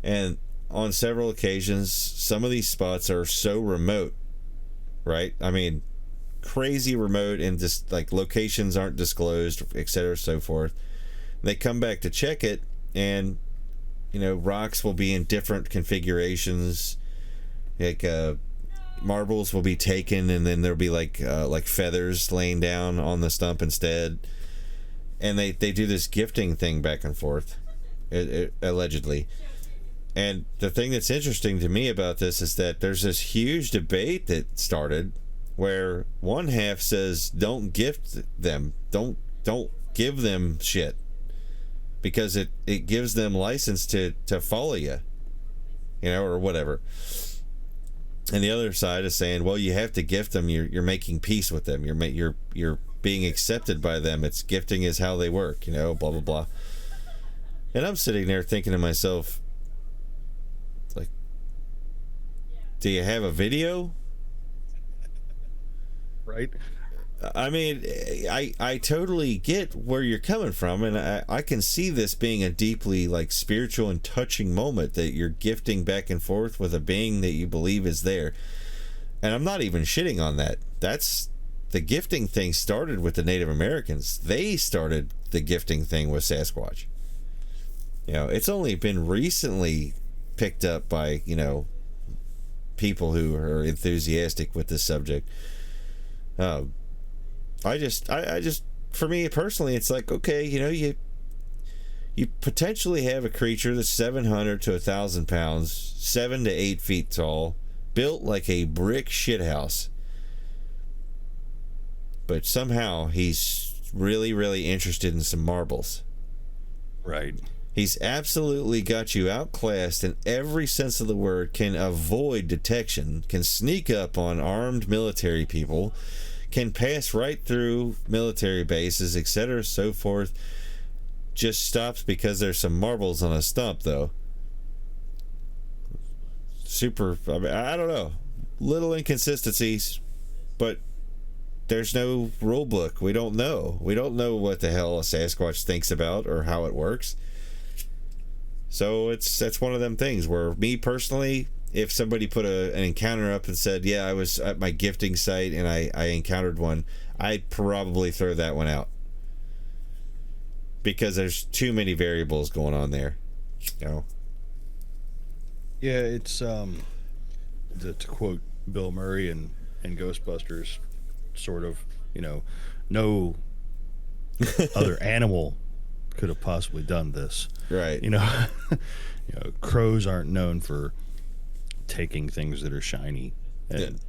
And on several occasions, some of these spots are so remote, right? I mean, crazy remote, and just like locations aren't disclosed, etc., so forth. They come back to check it, and rocks will be in different configurations. Like marbles will be taken, and then there'll be like feathers laying down on the stump instead. And they do this gifting thing back and forth, allegedly. And the thing that's interesting to me about this is that there's this huge debate that started where one half says don't gift them, don't give them shit, because it gives them license to follow you, or whatever. And the other side is saying, well, you have to gift them. You're making peace with them. You're being accepted by them. It's gifting is how they work. Blah blah blah. And I'm sitting there thinking to myself, like, do you have a video? Right. I mean, I totally get where you're coming from, and I can see this being a deeply like spiritual and touching moment that you're gifting back and forth with a being that you believe is there. And I'm not even shitting on that. That's the gifting thing started with the Native Americans. They started the gifting thing with Sasquatch. It's only been recently picked up by, people who are enthusiastic with this subject. I just for me personally, it's like, okay, you potentially have a creature that's 700 to 1,000 pounds, 7 to 8 feet tall, built like a brick shithouse, but somehow he's really, really interested in some marbles. Right. He's absolutely got you outclassed in every sense of the word, can avoid detection, can sneak up on armed military people, can pass right through military bases, etc., so forth. Just stops because there's some marbles on a stump, though. Super, I don't know. Little inconsistencies, but there's no rule book. We don't know. We don't know what the hell a Sasquatch thinks about or how it works. So that's one of them things where, me personally, if somebody put an encounter up and said, yeah, I was at my gifting site and I encountered one, I'd probably throw that one out, because there's too many variables going on there. Yeah, it's to quote Bill Murray in Ghostbusters, sort of, no other animal could have possibly done this. Right. Crows aren't known for taking things that are shiny and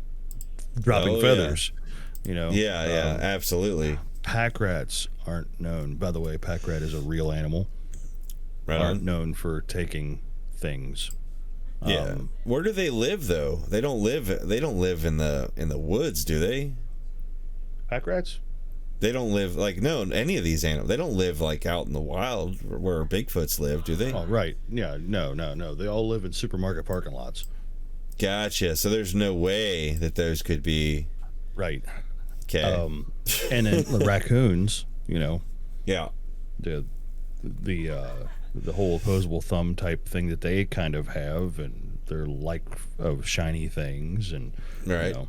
dropping feathers. Yeah, absolutely. Pack rats aren't known. By the way, pack rat is a real animal. Right. Aren't known for taking things. Yeah. Where do they live though? They don't live in the woods, do they? Pack rats? They don't live any of these animals. They don't live like out in the wild where Bigfoots live, do they? Oh, right. Yeah, no. They all live in supermarket parking lots. Gotcha. So there's no way that those could be right. Okay. And then the raccoons, Yeah. The the whole opposable thumb type thing that they kind of have, and they're like of shiny things, and Right. you know,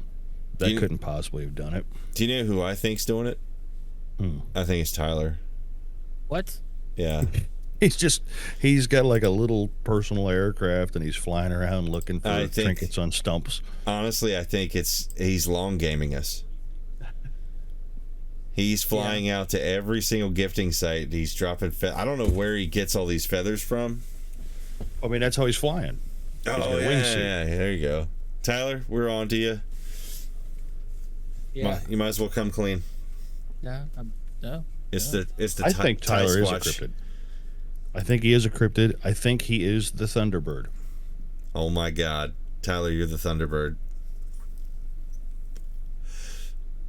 that couldn't possibly have done it. Do you know who I think's doing it? I think it's Tyler. What? Yeah. He's got like a little personal aircraft, and he's flying around looking for trinkets on stumps. Honestly, I think he's long gaming us. He's flying out to every single gifting site. He's dropping I don't know where he gets all these feathers from. I mean, that's how he's flying. Oh, yeah, there you go. Tyler, we're on to you. Yeah. You might as well come clean. Yeah. No. It's the I think Tyler is a Squatch. cryptid. I think he is a cryptid. I think he is the Thunderbird. Oh my God, Tyler, you're the Thunderbird.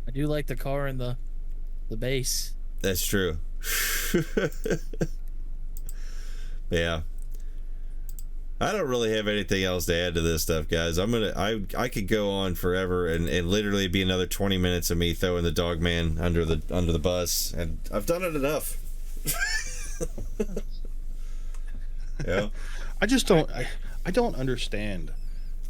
I do like the car and the base. That's true. Yeah. I don't really have anything else to add to this stuff, guys. I could go on forever and literally be another 20 minutes of me throwing the dog man under the bus, and I've done it enough. Yeah. I just don't. I don't understand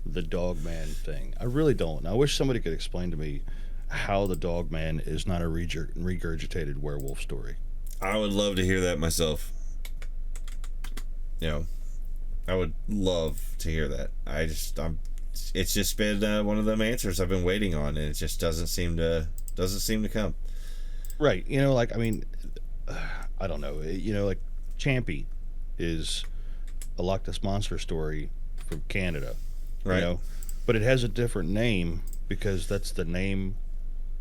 the dog man thing. I really don't. I wish somebody could explain to me how the dog man is not a regurgitated werewolf story. I would love to hear that myself. I would love to hear that. It's just been one of them answers I've been waiting on, and it just doesn't seem to come. Right. Like, I mean, I don't know. Like Champy is a Loch Ness Monster story from Canada. Right. But it has a different name because that's the name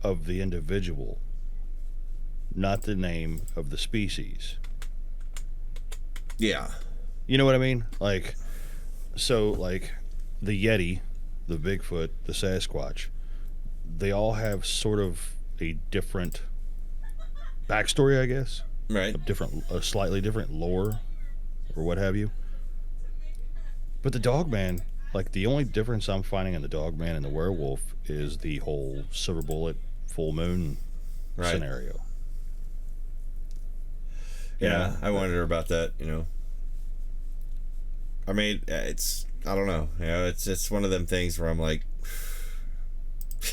of the individual, not the name of the species. Yeah. You know what I mean? Like, so, like, the Yeti, the Bigfoot, the Sasquatch, they all have sort of a different backstory, I guess. Right. A slightly different lore, or what have you. But the Dogman, like, the only difference I'm finding in the Dogman and the werewolf is the whole silver bullet, full moon scenario. Yeah, I wonder about that. I mean, I don't know. It's one of them things where I'm like,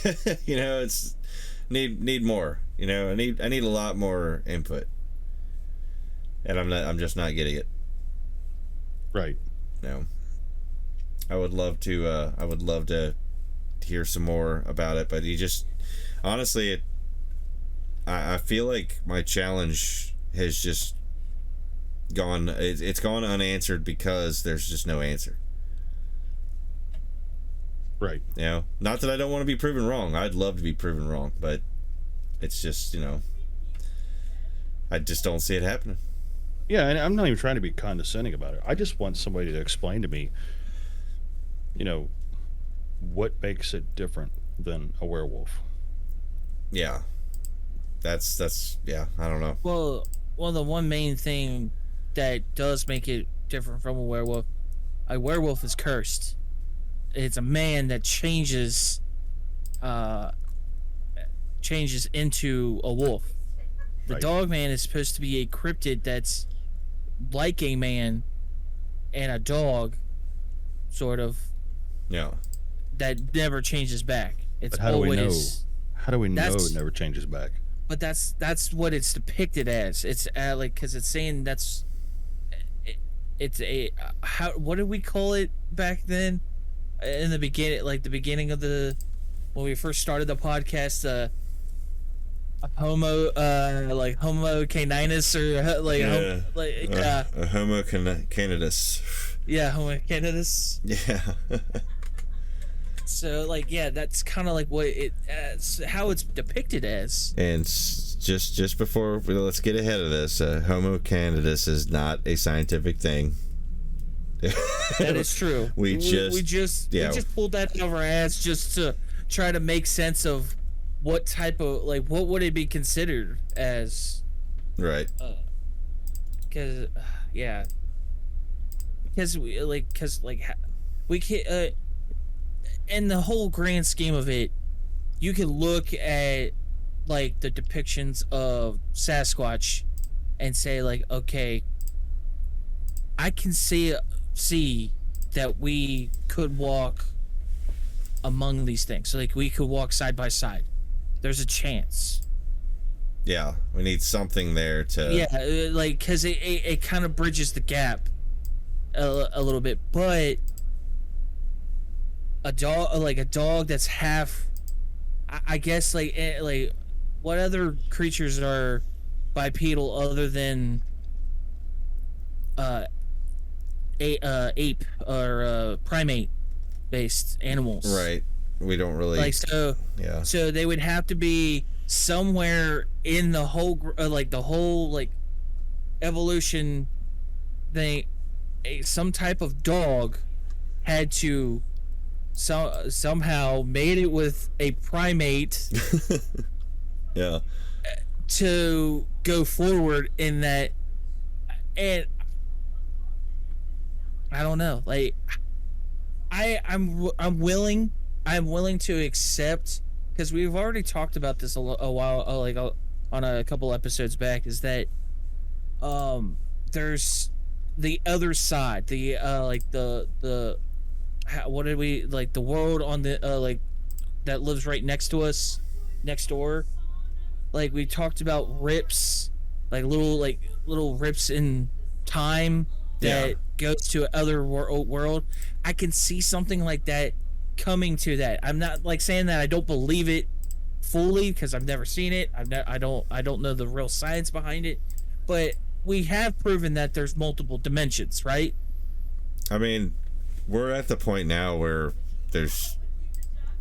it's need more. I need a lot more input, and I'm just not getting it. Right. I would love to hear some more about it, but honestly, I feel like my challenge has just it's gone unanswered because there's just no answer. Right. Not that I don't want to be proven wrong. I'd love to be proven wrong, but it's just, I just don't see it happening. Yeah, and I'm not even trying to be condescending about it. I just want somebody to explain to me, what makes it different than a werewolf. Yeah. That's yeah, I don't know. Well, the one main thing that does make it different from a werewolf is cursed. It's a man that changes into a wolf. The Right. dog man is supposed to be a cryptid that's like a man and a dog, sort of, Yeah. that never changes back. It's But how do we know? always. How do we know That's- it never changes back? But that's what it's depicted as. It's like, because it's saying it's a what did we call it back then in the beginning, like the beginning of when we first started the podcast, a homo like homo caninus, or like a homo canidus. yeah, homo caninus. Yeah. So like, yeah, that's kind of like what how it's depicted as. And just before let's get ahead of this, homo canidus is not a scientific thing. That is true. we just pulled that out of our ass just to try to make sense of what type of, like, what would it be considered as. Right. Because we can't, in the whole grand scheme of it, you can look at like the depictions of Sasquatch and say, like, okay, I can see that we could walk among these things. So, like, we could walk side by side. There's a chance. Yeah, we need something there to. Yeah, like, because it kind of bridges the gap a little bit. But a dog that's half, I guess, like what other creatures are bipedal other than ape or primate based animals? Right. We don't really like Yeah. So they would have to be somewhere in the whole the whole evolution thing. Some type of dog had to somehow made it with a primate Yeah. to go forward in that. And I don't know, like I'm willing to accept, because we've already talked about this a while on a couple episodes back, is that there's the other side, the what did we like the world on the that lives right next to us, next door. Like, we talked about rips, like little rips in time that goes to another world. I can see something like that coming to that. I'm not like saying that I don't believe it fully, because I've never seen it. I don't know the real science behind it, but we have proven that there's multiple dimensions, right? I mean, we're at the point now where there's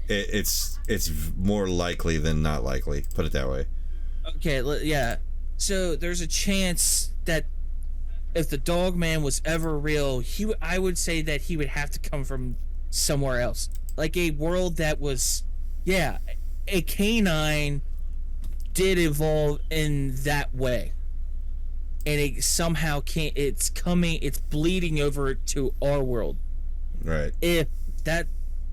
it's more likely than not likely, put it that way. Okay, yeah. So there's a chance that if the dog man was ever real, I would say that he would have to come from somewhere else, like a world that was, a canine did evolve in that way, and it somehow can't. It's bleeding over to our world. Right. If that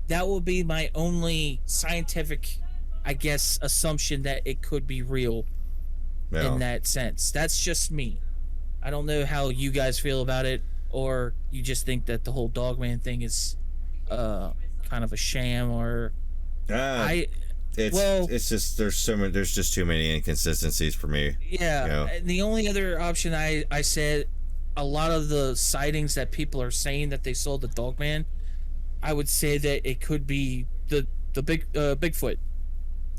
will be my only scientific, I guess, assumption that it could be real in that sense. That's just me. I don't know how you guys feel about it, or you just think that the whole dogman thing is kind of a sham, or it's just there's just too many inconsistencies for me. Yeah. You know? The only other option I said, a lot of the sightings that people are saying that they saw the dogman, I would say that it could be the Bigfoot,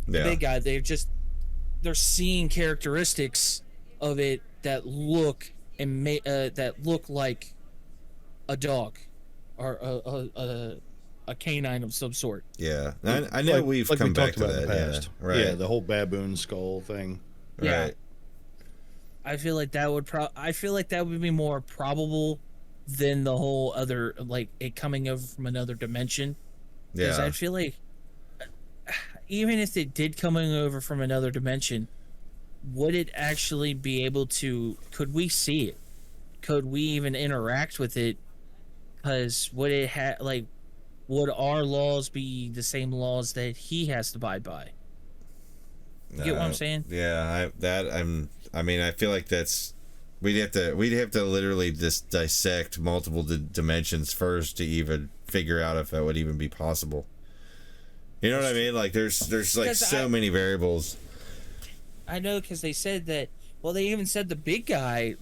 the big guy. They're seeing characteristics of it that look like a dog or a canine of some sort. Yeah, I know we've come back to that in the past. Yeah, right. Yeah, the whole baboon skull thing. Yeah. Right. I feel like that would be more probable than the whole other, like, it coming over from another dimension. Because I feel like even if it did coming over from another dimension, would it actually be able to? Could we see it? Could we even interact with it? Because would it would our laws be the same laws that he has to abide by? You get what I'm saying? Yeah, I mean, I feel like we'd have to literally just dissect multiple dimensions first to even figure out if that would even be possible. You know what I mean? Like, there's like so many variables. I know, because they said that. Well, they even said the big guy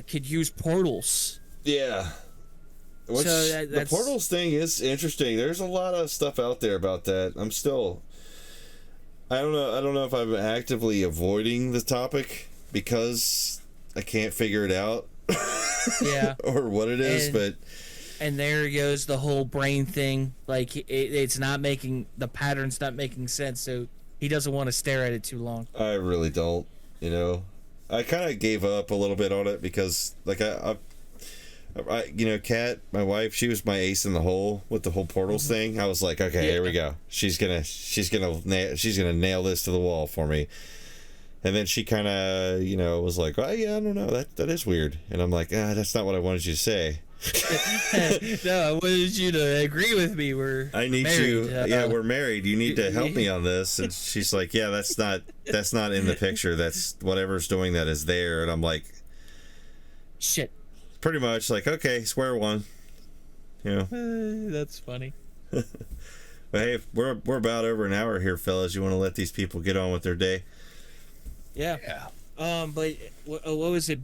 could use portals. Yeah. Which, so the portals thing is interesting. There's a lot of stuff out there about that. I don't know if I'm actively avoiding the topic because I can't figure it out. Yeah. Or what it is, but. And there goes the whole brain thing. Like, it's not making, the pattern's not making sense, so he doesn't want to stare at it too long. I really don't, I kind of gave up a little bit on it because, like, I Kat, my wife, she was my ace in the hole with the whole portals thing. I was like, okay, here we go. She's gonna nail this to the wall for me. And then she kind of, was like, oh yeah, I don't know, that is weird. And I'm like, that's not what I wanted you to say. No, I wanted you to agree with me. I need married. you. Yeah, we're married. You need to help me on this. And she's like, yeah, that's not in the picture. That's whatever's doing that is there. And I'm like, Shit. Pretty much like, okay, square one. You know. That's funny. But hey, we're about over an hour here, fellas. You want to let these people get on with their day? Yeah. But what was it?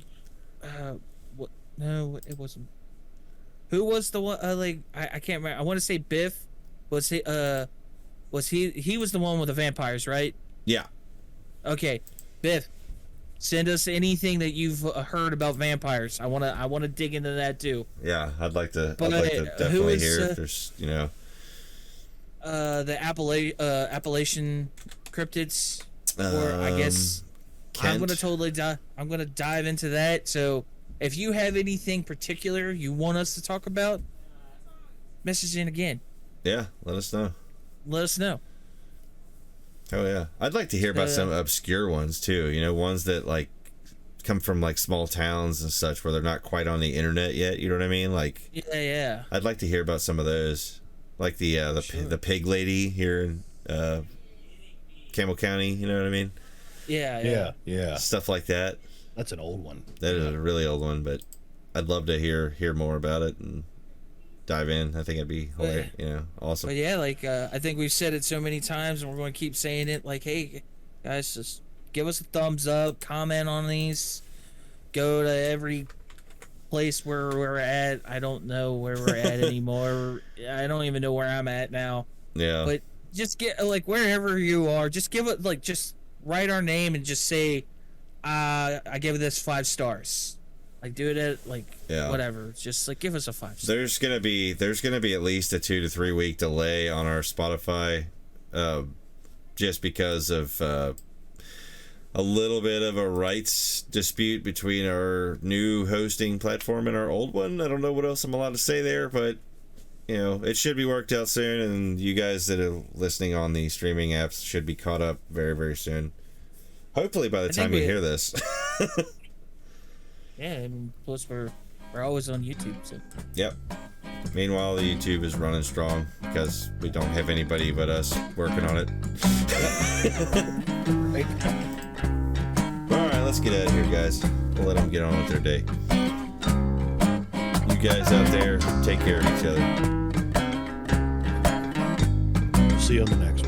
What? No, it wasn't. Who was the one? Like I can't remember. I want to say Biff. Was he? Was he? He was the one with the vampires, right? Yeah. Okay, Biff. Send us anything that you've heard about vampires. I wanna dig into that too. Yeah, I'd like to. But, I'd like to who definitely is, hear if there's, you know. The Appalachian cryptids, or I guess Kent? I'm gonna dive into that. So if you have anything particular you want us to talk about, message in again. Yeah, let us know. Let us know. Oh yeah, I'd like to hear about some obscure ones too. You know, ones that like come from like small towns and such where they're not quite on the internet yet. You know what I mean? Like, yeah. I'd like to hear about some of those, like the pig lady here in Campbell County. You know what I mean? Yeah. Stuff like that. That's an old one. That is a really old one, but I'd love to hear more about it and dive in. I think it'd be awesome. But yeah, like I think we've said it so many times, and we're going to keep saying it. Like, hey guys, just give us a thumbs up, comment on these, go to every place where we're at. I don't know where we're at anymore. I don't even know where I'm at now. Yeah. But just get like wherever you are, just give it like just write our name and just say, I give this 5 stars. Like, do it at like whatever. Just like give us a 5 star. There's gonna be at least a 2 to 3 week delay on our Spotify, just because of a little bit of a rights dispute between our new hosting platform and our old one. I don't know what else I'm allowed to say there, but you know, it should be worked out soon, and you guys that are listening on the streaming apps should be caught up very, very soon. Hopefully by the time you hear this. Yeah, and plus we're always on YouTube, so. Yep. Meanwhile, the YouTube is running strong because we don't have anybody but us working on it. All right, let's get out of here, guys. We'll let them get on with their day. You guys out there, take care of each other. See you on the next one.